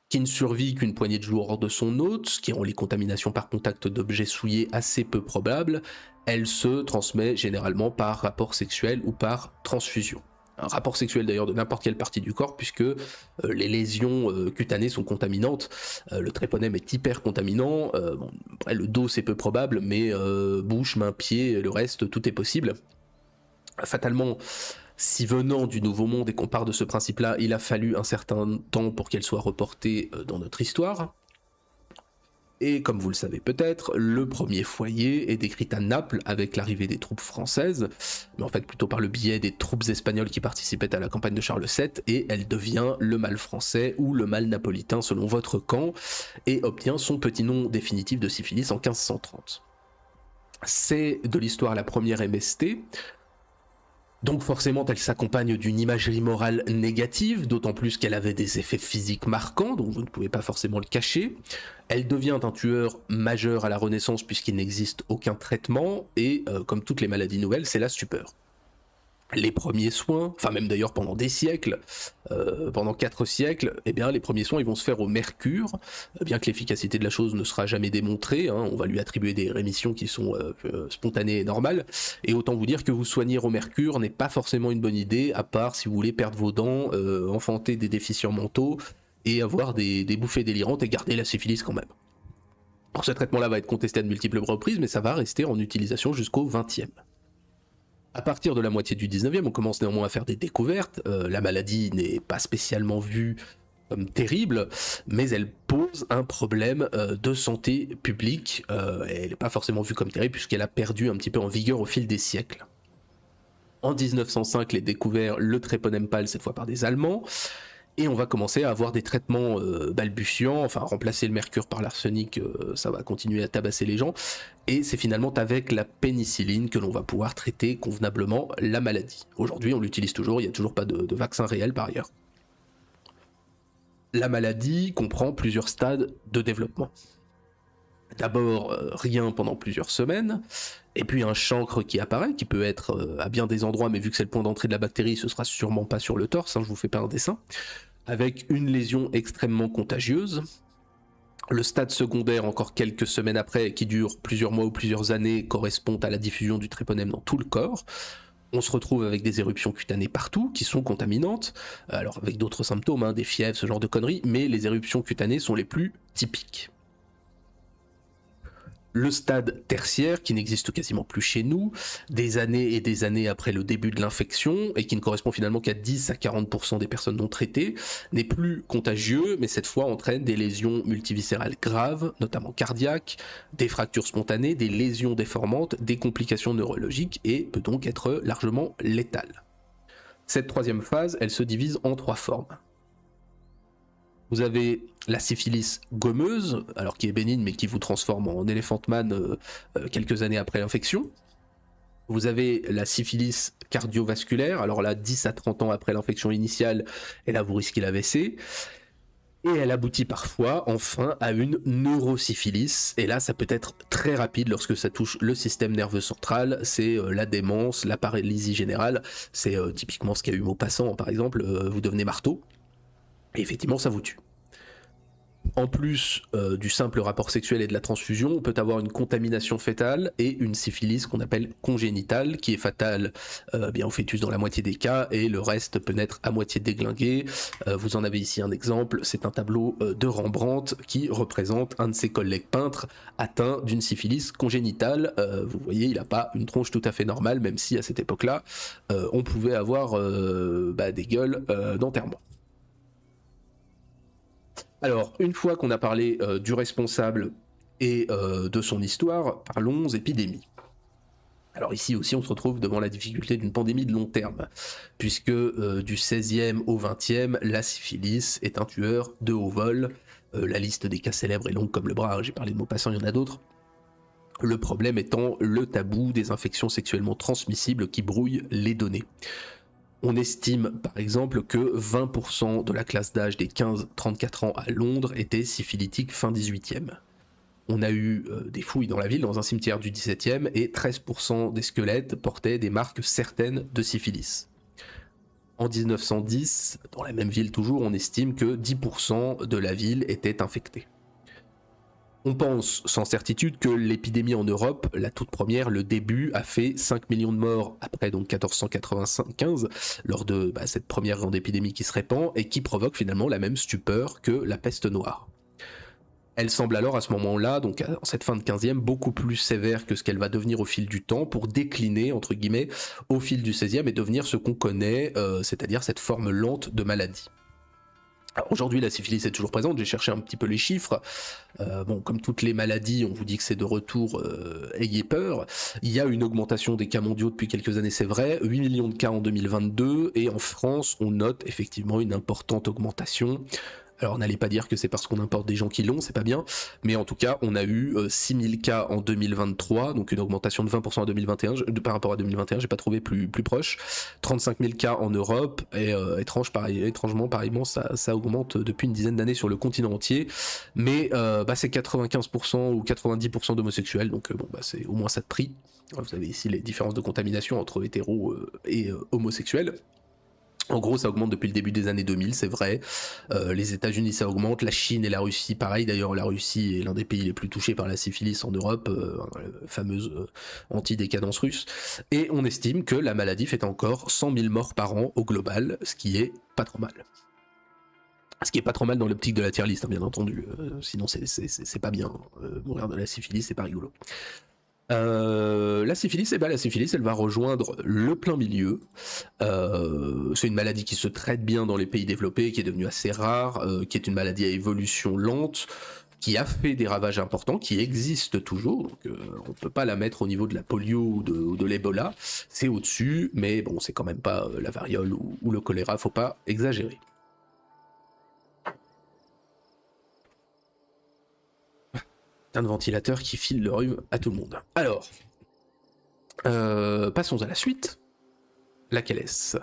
qui ne survit qu'une poignée de jours hors de son hôte, ce qui rend les contaminations par contact d'objets souillés assez peu probables. Elle se transmet généralement par rapport sexuel ou par transfusion. Un rapport sexuel d'ailleurs de n'importe quelle partie du corps, puisque les lésions cutanées sont contaminantes. Le tréponème est hyper contaminant. Après, le dos c'est peu probable, mais bouche, main, pied, le reste, tout est possible. Fatalement, si venant du Nouveau Monde et qu'on part de ce principe-là, il a fallu un certain temps pour qu'elle soit reportée dans notre histoire. Et comme vous le savez peut-être, le premier foyer est décrit à Naples avec l'arrivée des troupes françaises, mais en fait plutôt par le biais des troupes espagnoles qui participaient à la campagne de Charles VII, et elle devient le mal français ou le mal napolitain selon votre camp, et obtient son petit nom définitif de syphilis en 1530. C'est de l'histoire la première MST, donc forcément elle s'accompagne d'une imagerie morale négative, d'autant plus qu'elle avait des effets physiques marquants, donc vous ne pouvez pas forcément le cacher. Elle devient un tueur majeur à la Renaissance puisqu'il n'existe aucun traitement, et comme toutes les maladies nouvelles, c'est la stupeur. Les premiers soins, enfin même d'ailleurs pendant des siècles, pendant 4 siècles, eh bien les premiers soins ils vont se faire au mercure, bien que l'efficacité de la chose ne sera jamais démontrée, hein, on va lui attribuer des rémissions qui sont spontanées et normales, et autant vous dire que vous soigner au mercure n'est pas forcément une bonne idée, à part si vous voulez perdre vos dents, enfanter des déficients mentaux, et avoir des bouffées délirantes et garder la syphilis quand même. Alors, ce traitement-là va être contesté à de multiples reprises, mais ça va rester en utilisation jusqu'au XXe. À partir de la moitié du 19e, on commence néanmoins à faire des découvertes. La maladie n'est pas spécialement vue comme terrible, mais elle pose un problème de santé publique. Elle n'est pas forcément vue comme terrible puisqu'elle a perdu un petit peu en vigueur au fil des siècles. En 1905, les découvert le tréponème cette fois par des Allemands, et on va commencer à avoir des traitements balbutiants, enfin remplacer le mercure par l'arsenic, ça va continuer à tabasser les gens, et c'est finalement avec la pénicilline que l'on va pouvoir traiter convenablement la maladie. Aujourd'hui, on l'utilise toujours, il n'y a toujours pas de vaccin réel par ailleurs. La maladie comprend plusieurs stades de développement. D'abord, rien pendant plusieurs semaines, et puis un chancre qui apparaît, qui peut être à bien des endroits, mais vu que c'est le point d'entrée de la bactérie, ce sera sûrement pas sur le torse, je vous fais pas un dessin, avec une lésion extrêmement contagieuse. Le stade secondaire, encore quelques semaines après, qui dure plusieurs mois ou plusieurs années, correspond à la diffusion du tréponème dans tout le corps. On se retrouve avec des éruptions cutanées partout, qui sont contaminantes, alors avec d'autres symptômes, des fièvres, ce genre de conneries, mais les éruptions cutanées sont les plus typiques. Le stade tertiaire, qui n'existe quasiment plus chez nous, des années et des années après le début de l'infection, et qui ne correspond finalement qu'à 10 à 40% des personnes non traitées, n'est plus contagieux, mais cette fois entraîne des lésions multiviscérales graves, notamment cardiaques, des fractures spontanées, des lésions déformantes, des complications neurologiques, et peut donc être largement létale. Cette troisième phase, elle se divise en 3 formes. Vous avez la syphilis gommeuse, alors qui est bénigne mais qui vous transforme en Elephant Man quelques années après l'infection. Vous avez la syphilis cardiovasculaire, alors là 10 à 30 ans après l'infection initiale, et là vous risquez l'AVC. Et elle aboutit parfois, enfin, à une neurosyphilis. Et là, ça peut être très rapide lorsque ça touche le système nerveux central. C'est la démence, la paralysie générale. C'est typiquement ce qu'a eu Maupassant, par exemple. Vous devenez marteau. Et effectivement, ça vous tue. En plus du simple rapport sexuel et de la transfusion, on peut avoir une contamination fœtale et une syphilis qu'on appelle congénitale, qui est fatale bien au fœtus dans la moitié des cas, et le reste peut naître à moitié déglingué. Vous en avez ici un exemple, c'est un tableau de Rembrandt qui représente un de ses collègues peintres atteint d'une syphilis congénitale. Vous voyez, il n'a pas une tronche tout à fait normale, même si à cette époque-là, on pouvait avoir des gueules d'enterrement. Alors, une fois qu'on a parlé du responsable et de son histoire, parlons épidémie. Alors ici aussi, on se retrouve devant la difficulté d'une pandémie de long terme, puisque du 16e au 20e, la syphilis est un tueur de haut vol. La liste des cas célèbres est longue comme le bras, j'ai parlé de Maupassant, il y en a d'autres. Le problème étant le tabou des infections sexuellement transmissibles qui brouillent les données. On estime par exemple que 20% de la classe d'âge des 15-34 ans à Londres était syphilitique fin 18e. On a eu des fouilles dans la ville, dans un cimetière du 17e, et 13% des squelettes portaient des marques certaines de syphilis. En 1910, dans la même ville toujours, on estime que 10% de la ville était infectée. On pense sans certitude que l'épidémie en Europe, la toute première, le début, a fait 5 millions de morts après donc 1495, lors de cette première grande épidémie qui se répand et qui provoque finalement la même stupeur que la peste noire. Elle semble alors à ce moment-là, donc en cette fin de 15e, beaucoup plus sévère que ce qu'elle va devenir au fil du temps, pour décliner, entre guillemets, au fil du 16e et devenir ce qu'on connaît, c'est-à-dire cette forme lente de maladie. Aujourd'hui, la syphilis est toujours présente, j'ai cherché un petit peu les chiffres. Comme toutes les maladies, on vous dit que c'est de retour, ayez peur. Il y a une augmentation des cas mondiaux depuis quelques années, c'est vrai, 8 millions de cas en 2022, et en France, on note effectivement une importante augmentation. Alors n'allez pas dire que c'est parce qu'on importe des gens qui l'ont, c'est pas bien, mais en tout cas on a eu 6000 cas en 2023, donc une augmentation de 20% en 2021, par rapport à 2021, j'ai pas trouvé plus proche, 35 000 cas en Europe, et étrangement pareillement ça augmente depuis une dizaine d'années sur le continent entier, mais c'est 95% ou 90% d'homosexuels, donc c'est au moins ça de prix. Vous avez ici les différences de contamination entre hétéros et homosexuels. En gros, ça augmente depuis le début des années 2000, c'est vrai. Les États-Unis, ça augmente. La Chine et la Russie, pareil. D'ailleurs, la Russie est l'un des pays les plus touchés par la syphilis en Europe, la fameuse anti-décadence russe. Et on estime que la maladie fait encore 100 000 morts par an au global, ce qui est pas trop mal. Ce qui est pas trop mal dans l'optique de la tier list, hein, bien entendu. Sinon, c'est pas bien. Mourir de la syphilis, c'est pas rigolo. La syphilis, la syphilis, elle va rejoindre le plein milieu. C'est une maladie qui se traite bien dans les pays développés, qui est devenue assez rare, qui est une maladie à évolution lente, qui a fait des ravages importants, qui existe toujours. Donc, on peut pas la mettre au niveau de la polio ou de l'Ebola. C'est au-dessus, mais bon, c'est quand même pas la variole ou le choléra. Faut pas exagérer. Un ventilateur qui file le rhume à tout le monde. Alors, passons à la suite. Laquelle est-ce?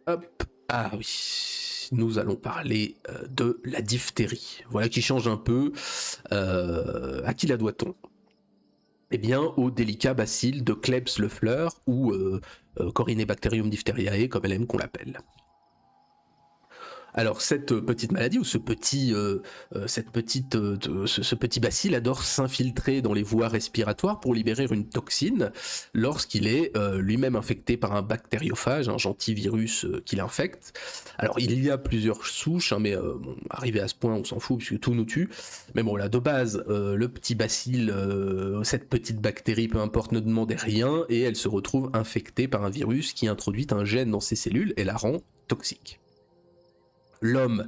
Hop. Ah oui. Nous allons parler de la diphtérie. Voilà qui change un peu. À qui la doit-on? Eh bien, au délicat bacille de Klebs le fleur ou Corynebacterium diphtheriae, comme elle aime qu'on l'appelle. Alors cette petite maladie ou ce petit bacille adore s'infiltrer dans les voies respiratoires pour libérer une toxine lorsqu'il est lui-même infecté par un bactériophage, un gentil virus qui l'infecte. Alors il y a plusieurs souches, hein, mais bon, arrivé à ce point on s'en fout puisque tout nous tue. Mais bon là de base le petit bacille, cette petite bactérie peu importe ne demandait rien et elle se retrouve infectée par un virus qui introduit un gène dans ses cellules et la rend toxique. L'homme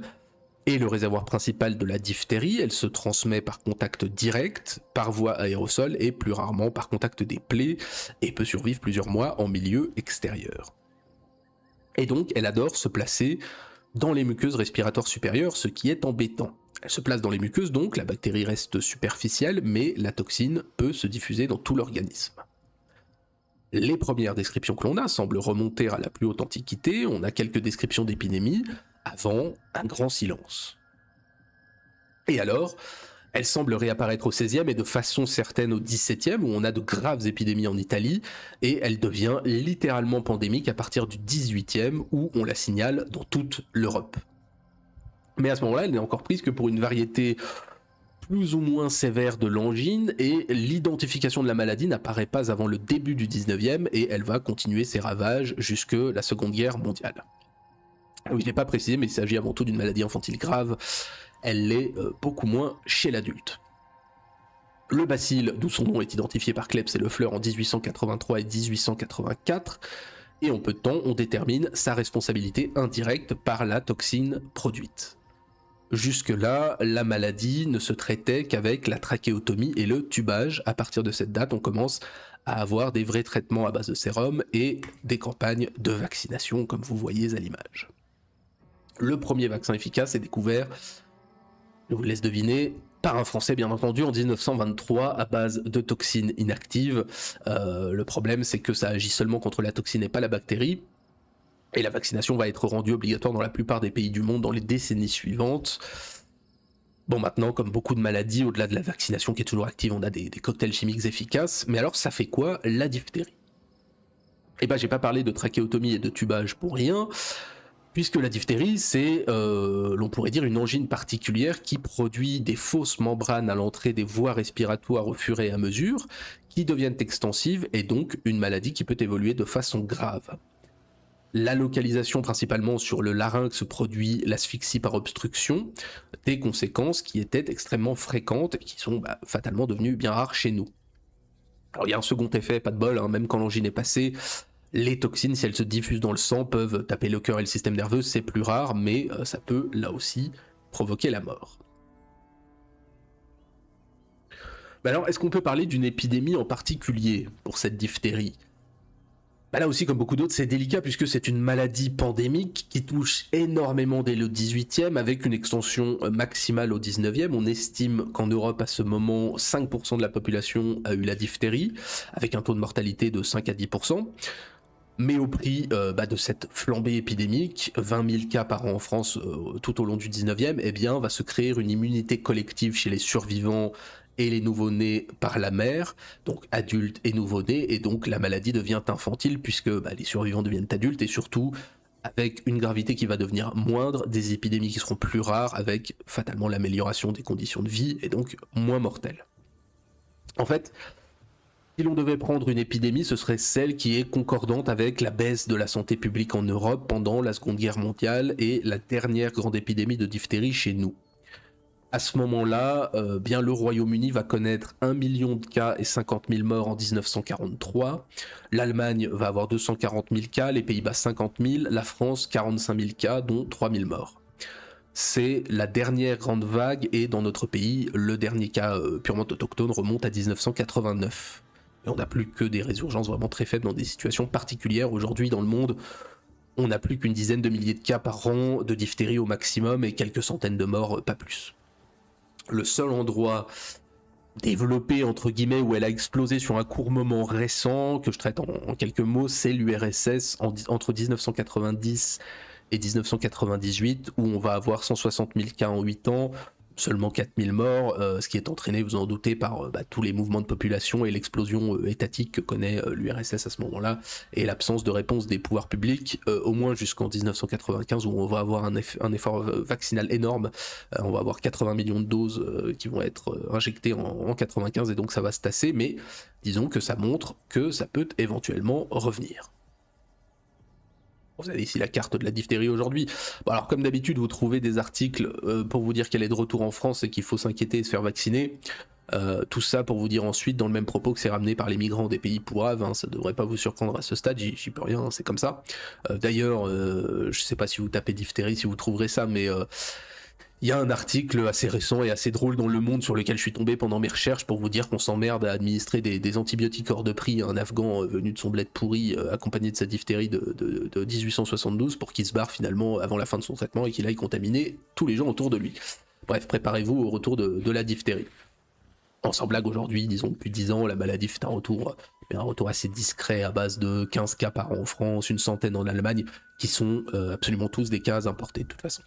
est le réservoir principal de la diphtérie, elle se transmet par contact direct, par voie aérosol et plus rarement par contact des plaies et peut survivre plusieurs mois en milieu extérieur. Et donc elle adore se placer dans les muqueuses respiratoires supérieures, ce qui est embêtant. Elle se place dans les muqueuses donc, la bactérie reste superficielle, mais la toxine peut se diffuser dans tout l'organisme. Les premières descriptions que l'on a semblent remonter à la plus haute antiquité, on a quelques descriptions d'épidémies, avant un grand silence. Et alors, elle semble réapparaître au XVIe et de façon certaine au XVIIe, où on a de graves épidémies en Italie, et elle devient littéralement pandémique à partir du XVIIIe, où on la signale dans toute l'Europe. Mais à ce moment-là, elle n'est encore prise que pour une variété plus ou moins sévère de l'angine, et l'identification de la maladie n'apparaît pas avant le début du XIXe, et elle va continuer ses ravages jusque la Seconde Guerre mondiale. Oui, je ne l'ai pas précisé, mais il s'agit avant tout d'une maladie infantile grave. Elle l'est beaucoup moins chez l'adulte. Le bacille, d'où son nom est identifié par Klebs et Le Fleur en 1883 et 1884, et en peu de temps, on détermine sa responsabilité indirecte par la toxine produite. Jusque-là, la maladie ne se traitait qu'avec la trachéotomie et le tubage. À partir de cette date, on commence à avoir des vrais traitements à base de sérum et des campagnes de vaccination, comme vous voyez à l'image. Le premier vaccin efficace est découvert, je vous laisse deviner, par un Français bien entendu en 1923 à base de toxines inactives. Le problème c'est que ça agit seulement contre la toxine et pas la bactérie. Et la vaccination va être rendue obligatoire dans la plupart des pays du monde dans les décennies suivantes. Bon, maintenant, comme beaucoup de maladies, au-delà de la vaccination qui est toujours active, on a des cocktails chimiques efficaces. Mais alors, ça fait quoi la diphtérie? Eh ben, j'ai pas parlé de trachéotomie et de tubage pour rien. Puisque la diphtérie, c'est, l'on pourrait dire, une angine particulière qui produit des fausses membranes à l'entrée des voies respiratoires au fur et à mesure, qui deviennent extensives et donc une maladie qui peut évoluer de façon grave. La localisation principalement sur le larynx produit l'asphyxie par obstruction, des conséquences qui étaient extrêmement fréquentes et qui sont fatalement devenues bien rares chez nous. Alors il y a un second effet, pas de bol, hein, même quand l'angine est passée, les toxines, si elles se diffusent dans le sang, peuvent taper le cœur et le système nerveux, c'est plus rare, mais ça peut, là aussi, provoquer la mort. Mais alors, est-ce qu'on peut parler d'une épidémie en particulier pour cette diphtérie? Là aussi, comme beaucoup d'autres, c'est délicat puisque c'est une maladie pandémique qui touche énormément dès le 18e, avec une extension maximale au 19e. On estime qu'en Europe, à ce moment, 5% de la population a eu la diphtérie, avec un taux de mortalité de 5 à 10%. Mais au prix de cette flambée épidémique, 20 000 cas par an en France tout au long du 19e, eh bien, va se créer une immunité collective chez les survivants et les nouveau-nés par la mère, donc adultes et nouveau-nés, et donc la maladie devient infantile puisque les survivants deviennent adultes et surtout avec une gravité qui va devenir moindre, des épidémies qui seront plus rares avec fatalement l'amélioration des conditions de vie et donc moins mortelles. En fait, Si l'on devait prendre une épidémie, ce serait celle qui est concordante avec la baisse de la santé publique en Europe pendant la Seconde Guerre mondiale et la dernière grande épidémie de diphtérie chez nous. À ce moment-là, bien le Royaume-Uni va connaître 1 million de cas et 50 000 morts en 1943. L'Allemagne va avoir 240 000 cas, les Pays-Bas 50 000, la France 45 000 cas, dont 3 000 morts. C'est la dernière grande vague et dans notre pays, le dernier cas purement autochtone remonte à 1989. Et on n'a plus que des résurgences vraiment très faibles dans des situations particulières. Aujourd'hui, dans le monde, on n'a plus qu'une dizaine de milliers de cas par an de diphtérie au maximum et quelques centaines de morts, pas plus. Le seul endroit développé, entre guillemets, où elle a explosé sur un court moment récent, que je traite en quelques mots, c'est l'URSS entre 1990 et 1998, où on va avoir 160 000 cas en 8 ans, seulement 4 000 morts, ce qui est entraîné, vous en doutez, par tous les mouvements de population et l'explosion étatique que connaît l'URSS à ce moment-là, et l'absence de réponse des pouvoirs publics, au moins jusqu'en 1995, où on va avoir un effort vaccinal énorme. On va avoir 80 millions de doses qui vont être injectées en 95, et donc ça va se tasser, mais disons que ça montre que ça peut éventuellement revenir. Vous avez ici la carte de la diphtérie aujourd'hui. Bon, alors comme d'habitude, vous trouvez des articles pour vous dire qu'elle est de retour en France et qu'il faut s'inquiéter et se faire vacciner. Tout ça pour vous dire ensuite, dans le même propos, que c'est ramené par les migrants des pays pourraves, hein, ça devrait pas vous surprendre à ce stade, j'y peux rien, c'est comme ça. D'ailleurs, je sais pas si vous tapez diphtérie, si vous trouverez ça, mais il y a un article assez récent et assez drôle dans Le Monde sur lequel je suis tombé pendant mes recherches pour vous dire qu'on s'emmerde à administrer des antibiotiques hors de prix à un Afghan venu de son bled pourri, accompagné de sa diphtérie de 1872, pour qu'il se barre finalement avant la fin de son traitement et qu'il aille contaminer tous les gens autour de lui. Bref, préparez-vous au retour de la diphtérie. Sans blague, aujourd'hui, disons depuis 10 ans, la maladie fait un retour assez discret à base de 15 cas par an en France, une centaine en Allemagne, qui sont absolument tous des cas importés de toute façon.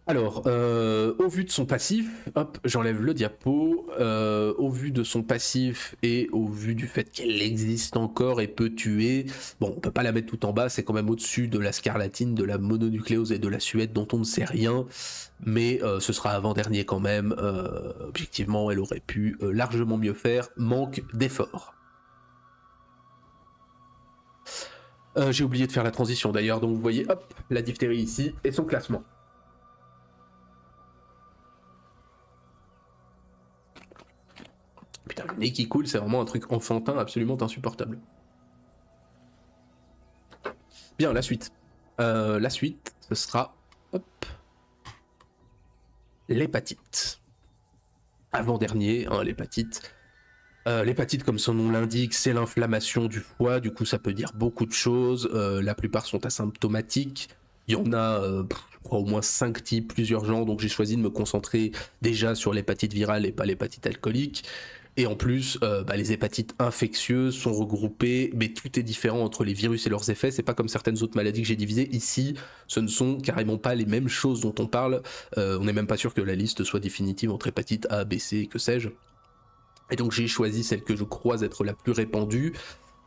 Alors, au vu de son passif, hop, j'enlève le diapo. Au vu de son passif et au vu du fait qu'elle existe encore et peut tuer, bon, on peut pas la mettre tout en bas, c'est quand même au-dessus de la scarlatine, de la mononucléose et de la suette dont on ne sait rien, mais ce sera avant-dernier quand même. Objectivement, elle aurait pu largement mieux faire, manque d'effort. J'ai oublié de faire la transition d'ailleurs, donc vous voyez, hop, la diphtérie ici et son classement. Putain, le nez qui coule, c'est vraiment un truc enfantin absolument insupportable. Bien, la suite. La suite, ce sera... Hop. L'hépatite. Avant-dernier, hein, l'hépatite. L'hépatite, comme son nom l'indique, c'est l'inflammation du foie, du coup ça peut dire beaucoup de choses. La plupart sont asymptomatiques. Il y en a, je crois, au moins 5 types, plusieurs genres, donc j'ai choisi de me concentrer déjà sur l'hépatite virale et pas l'hépatite alcoolique. Et en plus, les hépatites infectieuses sont regroupées, mais tout est différent entre les virus et leurs effets. C'est pas comme certaines autres maladies que j'ai divisées. Ici, ce ne sont carrément pas les mêmes choses dont on parle. On n'est même pas sûr que la liste soit définitive entre hépatite A, B, C, que sais-je. Et donc j'ai choisi celle que je crois être la plus répandue,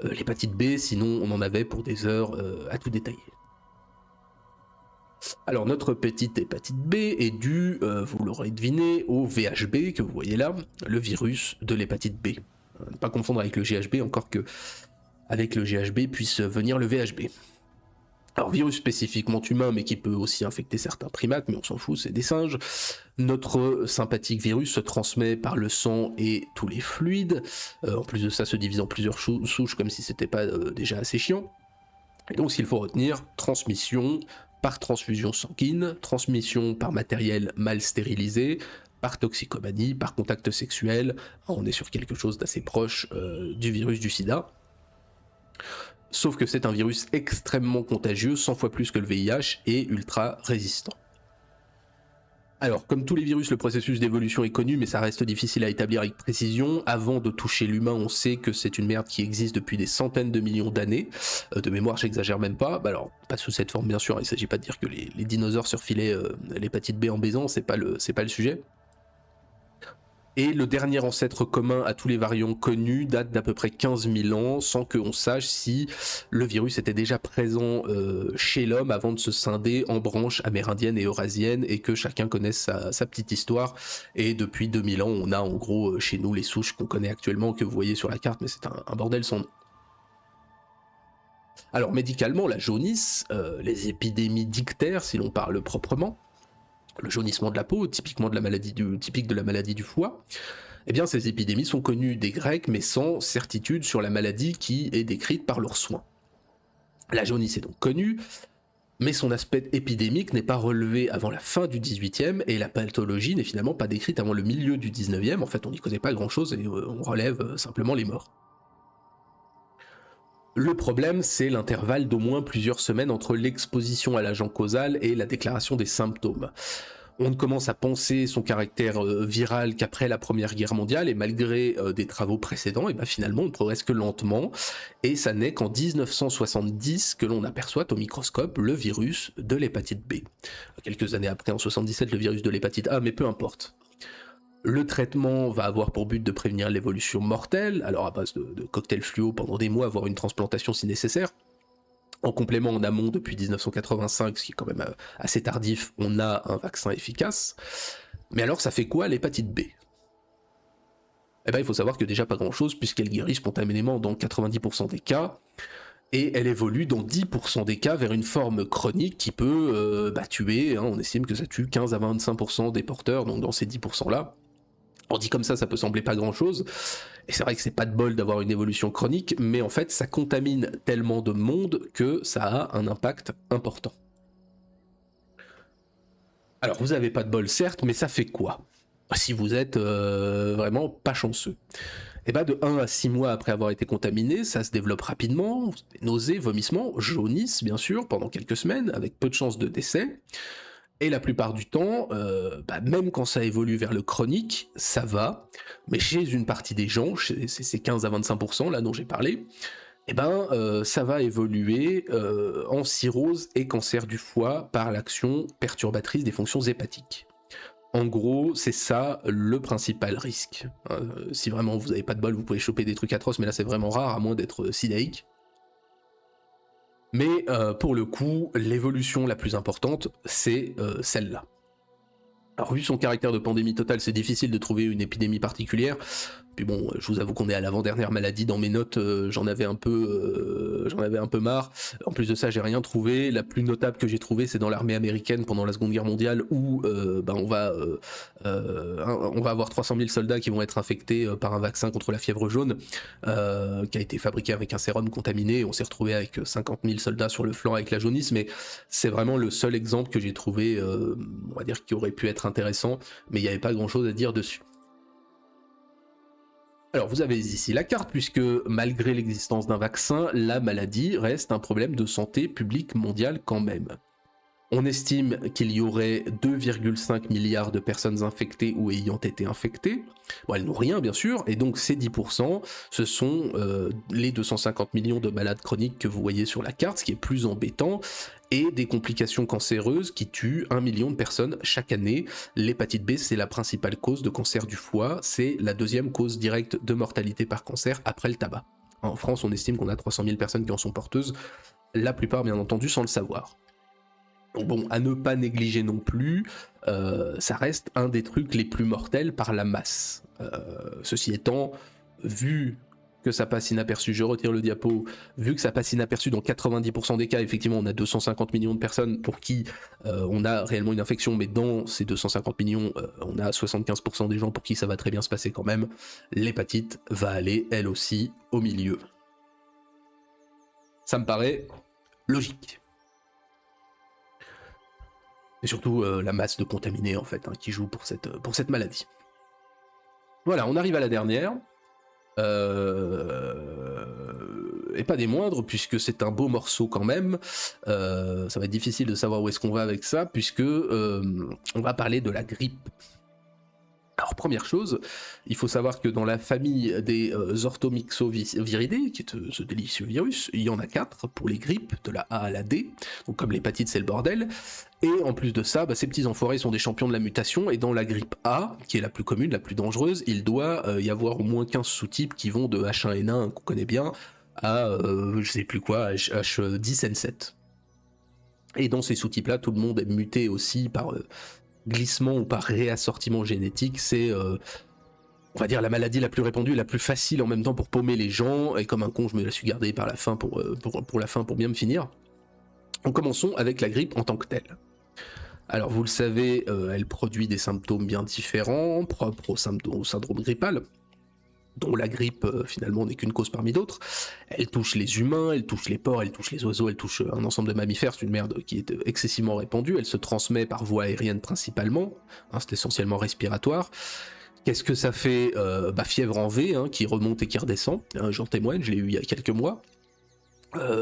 l'hépatite B, sinon on en avait pour des heures à tout détailler. Alors notre petite hépatite B est due, vous l'aurez deviné, au VHB que vous voyez là, le virus de l'hépatite B. Ne pas confondre avec le GHB, encore que avec le GHB puisse venir le VHB. Alors virus spécifiquement humain, mais qui peut aussi infecter certains primates, mais on s'en fout, c'est des singes. Notre sympathique virus se transmet par le sang et tous les fluides. En plus de ça, se divise en plusieurs souches, comme si c'était pas déjà assez chiant. Et donc, s'il faut retenir, transmission par transfusion sanguine, transmission par matériel mal stérilisé, par toxicomanie, par contact sexuel. On est sur quelque chose d'assez proche du virus du sida. Sauf que c'est un virus extrêmement contagieux, 100 fois plus que le VIH, et ultra résistant. Alors, comme tous les virus, le processus d'évolution est connu, mais ça reste difficile à établir avec précision. Avant de toucher l'humain, on sait que c'est une merde qui existe depuis des centaines de millions d'années. De mémoire, j'exagère même pas. Alors, pas sous cette forme, bien sûr, il ne s'agit pas de dire que les dinosaures surfilaient l'hépatite B en baisant, c'est pas le sujet. Et le dernier ancêtre commun à tous les variants connus date d'à peu près 15 000 ans, sans qu'on sache si le virus était déjà présent chez l'homme avant de se scinder en branches amérindiennes et eurasiennes, et que chacun connaisse sa petite histoire. Et depuis 2000 ans, on a en gros chez nous les souches qu'on connaît actuellement, que vous voyez sur la carte, mais c'est un bordel sans nom. Alors médicalement, la jaunisse, les épidémies dictères, si l'on parle proprement, le jaunissement de la peau, typique de la maladie du foie, eh bien ces épidémies sont connues des Grecs, mais sans certitude sur la maladie qui est décrite par leurs soins. La jaunisse est donc connue, mais son aspect épidémique n'est pas relevé avant la fin du XVIIIe, et la pathologie n'est finalement pas décrite avant le milieu du XIXe. En fait, on n'y connaît pas grand-chose et on relève simplement les morts. Le problème, c'est l'intervalle d'au moins plusieurs semaines entre l'exposition à l'agent causal et la déclaration des symptômes. On ne commence à penser son caractère viral qu'après la Première Guerre mondiale, et malgré des travaux précédents, et ben finalement on ne progresse que lentement, et ça n'est qu'en 1970 que l'on aperçoit au microscope le virus de l'hépatite B. Quelques années après, en 77, le virus de l'hépatite A, mais peu importe. Le traitement va avoir pour but de prévenir l'évolution mortelle, alors à base de cocktails fluo pendant des mois, voire une transplantation si nécessaire. En complément, en amont, depuis 1985, ce qui est quand même assez tardif, on a un vaccin efficace. Mais alors, ça fait quoi l'hépatite B ? Eh bien, il faut savoir que déjà pas grand-chose, puisqu'elle guérit spontanément dans 90% des cas, et elle évolue dans 10% des cas vers une forme chronique qui peut tuer, on estime que ça tue 15 à 25% des porteurs, donc dans ces 10%-là. On dit comme ça peut sembler pas grand-chose, et c'est vrai que c'est pas de bol d'avoir une évolution chronique, mais en fait ça contamine tellement de monde que ça a un impact important. Alors vous avez pas de bol certes, mais ça fait quoi si vous êtes vraiment pas chanceux? Et bah de 1 à 6 mois après avoir été contaminé, ça se développe rapidement, nausées, vomissements, jaunisse bien sûr, pendant quelques semaines, avec peu de chances de décès. Et la plupart du temps, même quand ça évolue vers le chronique, ça va, mais chez une partie des gens, chez ces 15 à 25% là dont j'ai parlé, ça va évoluer en cirrhose et cancer du foie par l'action perturbatrice des fonctions hépatiques. En gros, c'est ça le principal risque. Si vraiment vous n'avez pas de bol, vous pouvez choper des trucs atroces, mais là c'est vraiment rare, à moins d'être sidaïque. Mais pour le coup, l'évolution la plus importante, c'est celle-là. Alors vu son caractère de pandémie totale, c'est difficile de trouver une épidémie particulière. Puis bon, je vous avoue qu'on est à l'avant-dernière maladie. Dans mes notes, j'en avais un peu marre. En plus de ça, j'ai rien trouvé. La plus notable que j'ai trouvée, c'est dans l'armée américaine pendant la Seconde Guerre mondiale, où on va avoir 300 000 soldats qui vont être infectés par un vaccin contre la fièvre jaune, qui a été fabriqué avec un sérum contaminé. On s'est retrouvé avec 50 000 soldats sur le flanc avec la jaunisse, mais c'est vraiment le seul exemple que j'ai trouvé, on va dire, qui aurait pu être intéressant, mais il n'y avait pas grand-chose à dire dessus. Alors vous avez ici la carte, puisque malgré l'existence d'un vaccin, la maladie reste un problème de santé publique mondiale quand même. On estime qu'il y aurait 2,5 milliards de personnes infectées ou ayant été infectées. Bon, elles n'ont rien bien sûr, et donc ces 10%, ce sont les 250 millions de malades chroniques que vous voyez sur la carte, ce qui est plus embêtant, et des complications cancéreuses qui tuent 1 million de personnes chaque année. L'hépatite B, c'est la principale cause de cancer du foie, c'est la deuxième cause directe de mortalité par cancer après le tabac. En France, on estime qu'on a 300 000 personnes qui en sont porteuses, la plupart bien entendu sans le savoir. Donc bon, à ne pas négliger non plus, ça reste un des trucs les plus mortels par la masse. Ceci étant, vu que ça passe inaperçu, je retire le diapo, vu que ça passe inaperçu dans 90% des cas, effectivement on a 250 millions de personnes pour qui on a réellement une infection, mais dans ces 250 millions, on a 75% des gens pour qui ça va très bien se passer quand même, l'hépatite va aller elle aussi au milieu. Ça me paraît logique. Et surtout la masse de contaminés en fait, qui joue pour cette maladie. Voilà, on arrive à la dernière. Et pas des moindres, puisque c'est un beau morceau quand même. Ça va être difficile de savoir où est-ce qu'on va avec ça, puisque on va parler de la grippe. Alors première chose, il faut savoir que dans la famille des orthomyxoviridae, qui est ce délicieux virus, il y en a 4 pour les grippes, de la A à la D, donc comme l'hépatite c'est le bordel, et en plus de ça, ces petits enfoirés sont des champions de la mutation, et dans la grippe A, qui est la plus commune, la plus dangereuse, il doit y avoir au moins 15 sous-types qui vont de H1N1, qu'on connaît bien, à je sais plus quoi, H10N7. Et dans ces sous-types-là, tout le monde est muté aussi par glissement ou par réassortiment génétique. C'est, on va dire, la maladie la plus répandue et la plus facile en même temps pour paumer les gens. Et comme un con, je me la suis gardée par la fin pour la fin, pour bien me finir. Donc commençons avec la grippe en tant que telle. Alors vous le savez, elle produit des symptômes bien différents, propres au syndrome grippal, dont la grippe finalement n'est qu'une cause parmi d'autres. Elle touche les humains, elle touche les porcs, elle touche les oiseaux, elle touche un ensemble de mammifères. C'est une merde qui est excessivement répandue. Elle se transmet par voie aérienne principalement, c'est essentiellement respiratoire. Qu'est-ce que ça fait? Fièvre en V, qui remonte et qui redescend. J'en témoigne, je l'ai eu il y a quelques mois.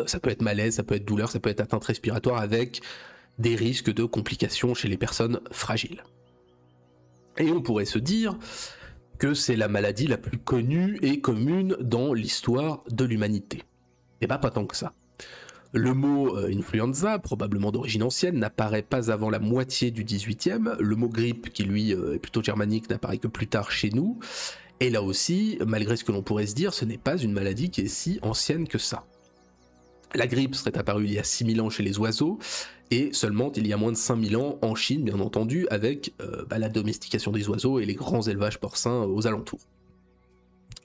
Ça peut être malaise, ça peut être douleur, ça peut être atteinte respiratoire avec des risques de complications chez les personnes fragiles. Et on pourrait se dire que c'est la maladie la plus connue et commune dans l'histoire de l'humanité. Et pas tant que ça. Le mot influenza, probablement d'origine ancienne, n'apparaît pas avant la moitié du XVIIIe. Le mot grippe, qui lui est plutôt germanique, n'apparaît que plus tard chez nous. Et là aussi, malgré ce que l'on pourrait se dire, ce n'est pas une maladie qui est si ancienne que ça. La grippe serait apparue il y a 6000 ans chez les oiseaux, et seulement il y a moins de 5000 ans en Chine, bien entendu, avec la domestication des oiseaux et les grands élevages porcins aux alentours.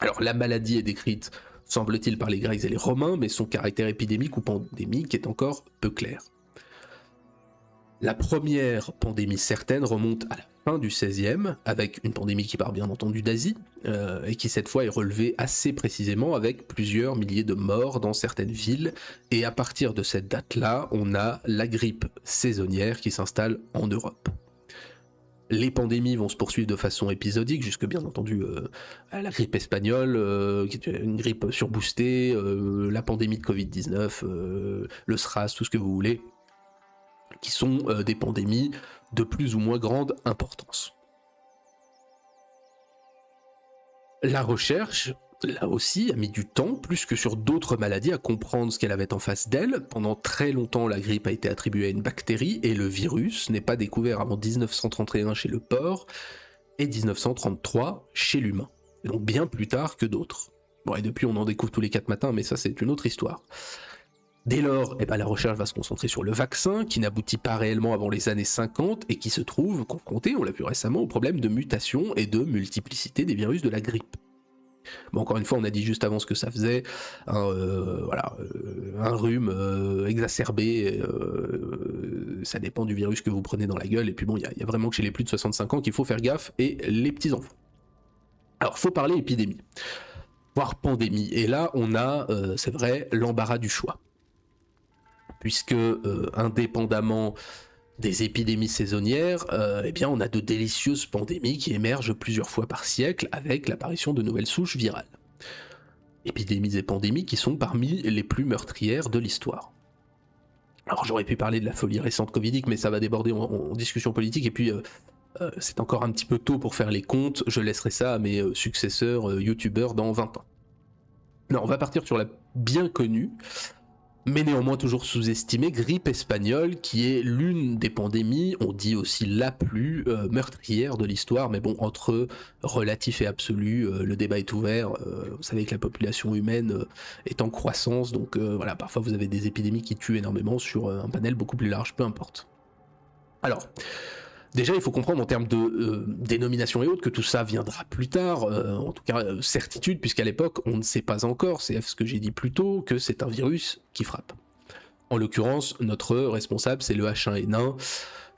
Alors la maladie est décrite, semble-t-il, par les Grecs et les Romains, mais son caractère épidémique ou pandémique est encore peu clair. La première pandémie certaine remonte à la fin du XVIe, avec une pandémie qui part bien entendu d'Asie, et qui cette fois est relevée assez précisément avec plusieurs milliers de morts dans certaines villes, et à partir de cette date-là, on a la grippe saisonnière qui s'installe en Europe. Les pandémies vont se poursuivre de façon épisodique, jusque bien entendu à la grippe espagnole, qui est une grippe surboostée, la pandémie de Covid-19, le SRAS, tout ce que vous voulez, qui sont des pandémies de plus ou moins grande importance. La recherche, là aussi, a mis du temps, plus que sur d'autres maladies, à comprendre ce qu'elle avait en face d'elle. Pendant très longtemps, la grippe a été attribuée à une bactérie, et le virus n'est pas découvert avant 1931 chez le porc, et 1933 chez l'humain. Donc bien plus tard que d'autres. Bon, et depuis on en découvre tous les 4 matins, mais ça c'est une autre histoire. Dès lors, la recherche va se concentrer sur le vaccin, qui n'aboutit pas réellement avant les années 50 et qui se trouve confronté, on l'a vu récemment, au problème de mutation et de multiplicité des virus de la grippe. Bon, encore une fois, on a dit juste avant ce que ça faisait, un rhume exacerbé, ça dépend du virus que vous prenez dans la gueule, et puis bon, il y a vraiment que chez les plus de 65 ans qu'il faut faire gaffe, et les petits-enfants. Alors, faut parler épidémie, voire pandémie, et là, on a, c'est vrai, l'embarras du choix. Puisque, indépendamment des épidémies saisonnières, on a de délicieuses pandémies qui émergent plusieurs fois par siècle avec l'apparition de nouvelles souches virales. Épidémies et pandémies qui sont parmi les plus meurtrières de l'histoire. Alors j'aurais pu parler de la folie récente covidique, mais ça va déborder en discussion politique, et puis c'est encore un petit peu tôt pour faire les comptes, je laisserai ça à mes successeurs youtubeurs dans 20 ans. Non, on va partir sur la bien connue, mais néanmoins toujours sous-estimée, grippe espagnole, qui est l'une des pandémies, on dit aussi la plus meurtrière de l'histoire, mais bon, entre relatif et absolu, le débat est ouvert. Vous savez que la population humaine est en croissance, donc voilà, parfois vous avez des épidémies qui tuent énormément sur un panel beaucoup plus large, peu importe. Alors, déjà, il faut comprendre en termes de dénomination et autres que tout ça viendra plus tard, en tout cas certitude, puisqu'à l'époque, on ne sait pas encore, c'est ce que j'ai dit plus tôt, que c'est un virus qui frappe. En l'occurrence, notre responsable, c'est le H1N1,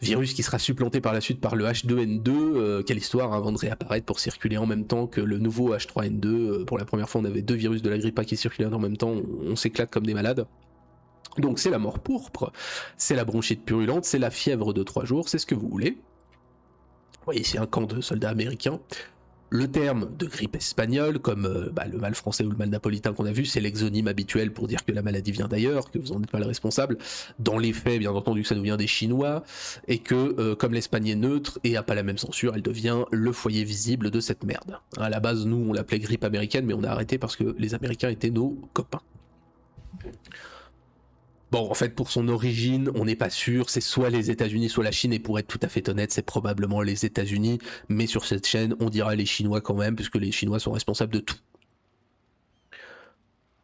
virus qui sera supplanté par la suite par le H2N2, quelle histoire avant de réapparaître pour circuler en même temps que le nouveau H3N2. Pour la première fois, on avait 2 virus de la grippe A qui circulaient en même temps, on s'éclate comme des malades. Donc c'est la mort pourpre, c'est la bronchite purulente, c'est la fièvre de 3 jours, c'est ce que vous voulez. Vous voyez ici un camp de soldats américains. Le terme de grippe espagnole, comme le mal français ou le mal napolitain qu'on a vu, c'est l'exonyme habituel pour dire que la maladie vient d'ailleurs, que vous n'en êtes pas le responsable. Dans les faits, bien entendu, ça nous vient des Chinois, et que comme l'Espagne est neutre et a pas la même censure, elle devient le foyer visible de cette merde. À la base, nous, on l'appelait grippe américaine, mais on a arrêté parce que les Américains étaient nos copains. Bon, en fait, pour son origine, on n'est pas sûr, c'est soit les États-Unis, soit la Chine, et pour être tout à fait honnête, c'est probablement les États-Unis, mais sur cette chaîne, on dira les Chinois quand même, puisque les Chinois sont responsables de tout.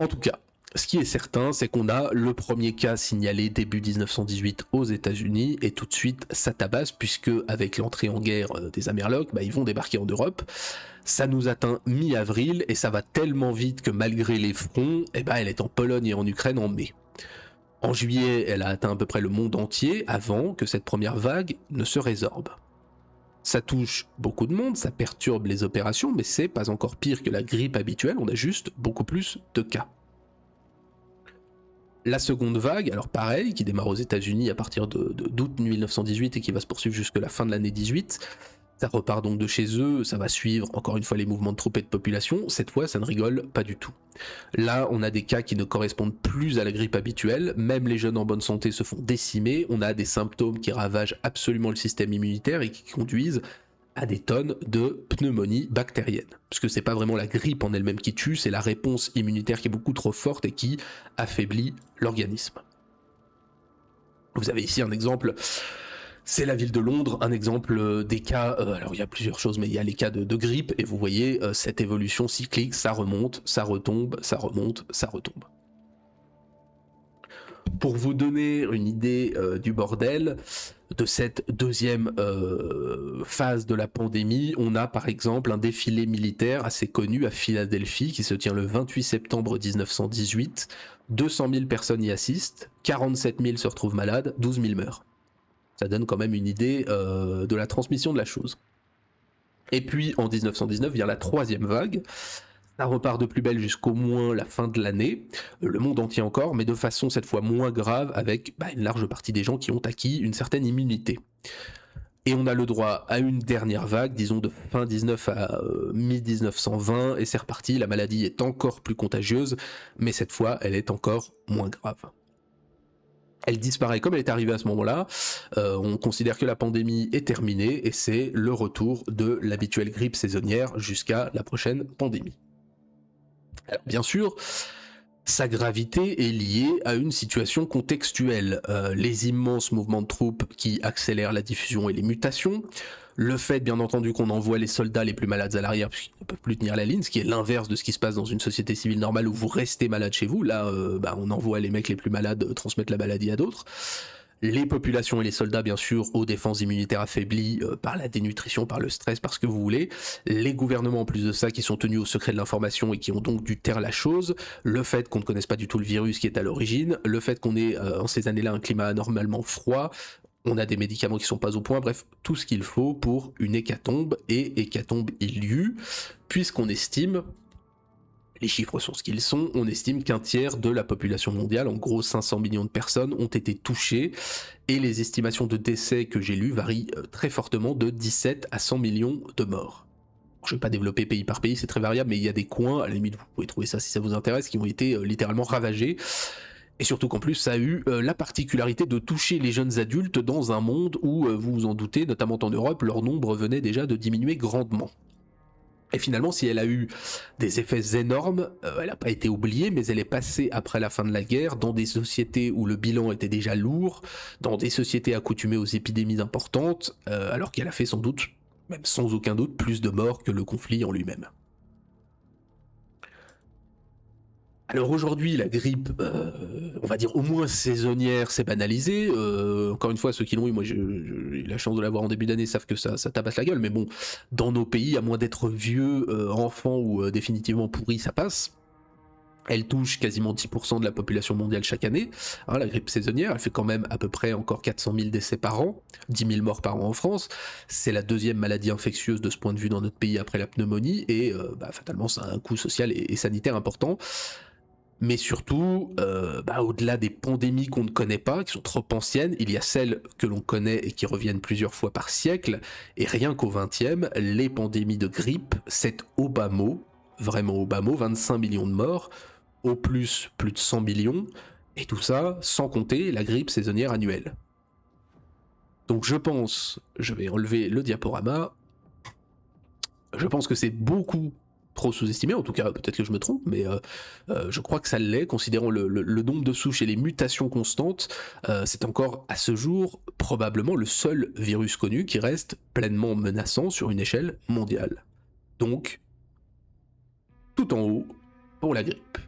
En tout cas, ce qui est certain, c'est qu'on a le premier cas signalé début 1918 aux États-Unis, et tout de suite, ça tabasse, puisque avec l'entrée en guerre des Amerlocs, ils vont débarquer en Europe. Ça nous atteint mi-avril, et ça va tellement vite que malgré les fronts, elle est en Pologne et en Ukraine en mai. En juillet, elle a atteint à peu près le monde entier avant que cette première vague ne se résorbe. Ça touche beaucoup de monde, ça perturbe les opérations, mais c'est pas encore pire que la grippe habituelle, on a juste beaucoup plus de cas. La seconde vague, alors pareil, qui démarre aux États-Unis à partir d'août 1918 et qui va se poursuivre jusqu'à la fin de l'année 18, ça repart donc de chez eux, ça va suivre encore une fois les mouvements de troupes et de population, cette fois ça ne rigole pas du tout. Là on a des cas qui ne correspondent plus à la grippe habituelle, même les jeunes en bonne santé se font décimer, on a des symptômes qui ravagent absolument le système immunitaire et qui conduisent à des tonnes de pneumonie bactérienne. Parce que c'est pas vraiment la grippe en elle-même qui tue, c'est la réponse immunitaire qui est beaucoup trop forte et qui affaiblit l'organisme. Vous avez ici un exemple. C'est la ville de Londres, un exemple des cas, alors il y a plusieurs choses, mais il y a les cas de grippe, et vous voyez cette évolution cyclique, ça remonte, ça retombe, ça remonte, ça retombe. Pour vous donner une idée du bordel, de cette deuxième phase de la pandémie, on a par exemple un défilé militaire assez connu à Philadelphie qui se tient le 28 septembre 1918, 200 000 personnes y assistent, 47 000 se retrouvent malades, 12 000 meurent. Ça donne quand même une idée de la transmission de la chose. Et puis en 1919 vient la troisième vague. Ça repart de plus belle jusqu'au moins la fin de l'année, le monde entier encore, mais de façon cette fois moins grave avec une large partie des gens qui ont acquis une certaine immunité. Et on a le droit à une dernière vague, disons de fin 19 à mi-1920, et c'est reparti, la maladie est encore plus contagieuse, mais cette fois elle est encore moins grave. Elle disparaît comme elle est arrivée à ce moment-là, on considère que la pandémie est terminée et c'est le retour de l'habituelle grippe saisonnière jusqu'à la prochaine pandémie. Alors bien sûr, sa gravité est liée à une situation contextuelle, les immenses mouvements de troupes qui accélèrent la diffusion et les mutations, le fait bien entendu qu'on envoie les soldats les plus malades à l'arrière puisqu'ils ne peuvent plus tenir la ligne, ce qui est l'inverse de ce qui se passe dans une société civile normale où vous restez malade chez vous, là on envoie les mecs les plus malades transmettre la maladie à d'autres. Les populations et les soldats bien sûr aux défenses immunitaires affaiblies par la dénutrition, par le stress, par ce que vous voulez, les gouvernements en plus de ça qui sont tenus au secret de l'information et qui ont donc dû taire la chose, le fait qu'on ne connaisse pas du tout le virus qui est à l'origine, le fait qu'on ait en ces années-là un climat anormalement froid, on a des médicaments qui sont pas au point, bref, tout ce qu'il faut pour une hécatombe, et hécatombe il y eut, puisqu'on estime, les chiffres sont ce qu'ils sont, on estime qu'un tiers de la population mondiale, en gros 500 millions de personnes, ont été touchées, et les estimations de décès que j'ai lues varient très fortement de 17 à 100 millions de morts. Je ne vais pas développer pays par pays, c'est très variable, mais il y a des coins, à la limite vous pouvez trouver ça si ça vous intéresse, qui ont été littéralement ravagés. Et surtout qu'en plus, ça a eu la particularité de toucher les jeunes adultes dans un monde où, vous vous en doutez, notamment en Europe, leur nombre venait déjà de diminuer grandement. Et finalement, si elle a eu des effets énormes, elle n'a pas été oubliée, mais elle est passée après la fin de la guerre dans des sociétés où le bilan était déjà lourd, dans des sociétés accoutumées aux épidémies importantes, alors qu'elle a fait sans doute, même sans aucun doute, plus de morts que le conflit en lui-même. Alors aujourd'hui, la grippe, on va dire au moins saisonnière, c'est banalisé. Encore une fois, ceux qui l'ont eu, moi j'ai eu la chance de l'avoir en début d'année, savent que ça tabasse la gueule. Mais bon, dans nos pays, à moins d'être vieux, enfant ou définitivement pourri, ça passe. Elle touche quasiment 10% de la population mondiale chaque année. Hein, la grippe saisonnière, elle fait quand même à peu près encore 400 000 décès par an, 10 000 morts par an en France. C'est la deuxième maladie infectieuse de ce point de vue dans notre pays après la pneumonie. Et fatalement, ça a un coût social et sanitaire important. Mais surtout, au-delà des pandémies qu'on ne connaît pas, qui sont trop anciennes, il y a celles que l'on connaît et qui reviennent plusieurs fois par siècle. Et rien qu'au XXe, les pandémies de grippe, c'est au bas mot, vraiment au bas mot, 25 millions de morts, au plus de 100 millions, et tout ça sans compter la grippe saisonnière annuelle. Donc je pense, je vais enlever le diaporama, je pense que c'est beaucoup trop sous-estimé, en tout cas peut-être que je me trompe, mais je crois que ça l'est, considérant le nombre de souches et les mutations constantes. C'est encore à ce jour probablement le seul virus connu qui reste pleinement menaçant sur une échelle mondiale. Donc, tout en haut pour la grippe.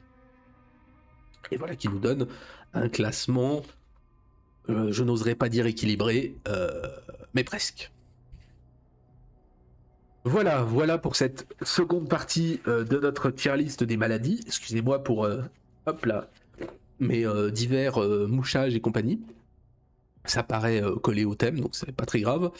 Et voilà qui nous donne un classement, je n'oserais pas dire équilibré, mais presque. Voilà pour cette seconde partie de notre tier list des maladies. Excusez-moi pour hop là, mes divers mouchages et compagnie. Ça paraît collé au thème, donc c'est pas très grave.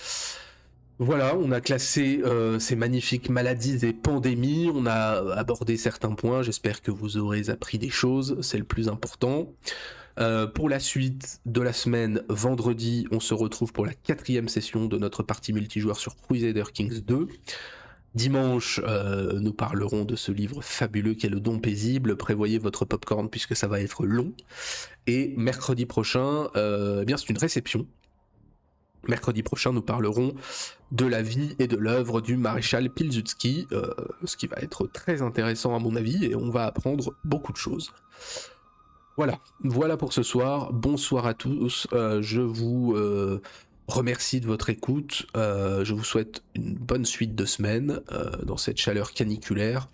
Voilà, on a classé ces magnifiques maladies et pandémies, on a abordé certains points, j'espère que vous aurez appris des choses, c'est le plus important. Pour la suite de la semaine, vendredi, on se retrouve pour la 4e session de notre partie multijoueur sur Crusader Kings 2. Dimanche, nous parlerons de ce livre fabuleux qu'est Le Don Paisible. Prévoyez votre popcorn puisque ça va être long. Et mercredi prochain, eh bien c'est une réception. Mercredi prochain, nous parlerons de la vie et de l'œuvre du maréchal Pilsudski, ce qui va être très intéressant à mon avis, et on va apprendre beaucoup de choses. Voilà pour ce soir. Bonsoir à tous. Je vous remercie de votre écoute. Je vous souhaite une bonne suite de semaine dans cette chaleur caniculaire.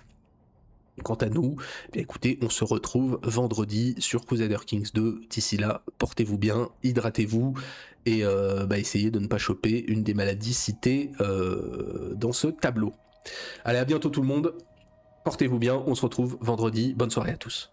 Quant à nous, eh bien écoutez, on se retrouve vendredi sur Crusader Kings 2. D'ici là, portez-vous bien, hydratez-vous et essayez de ne pas choper une des maladies citées dans ce tableau. Allez, à bientôt tout le monde. Portez-vous bien, on se retrouve vendredi. Bonne soirée à tous.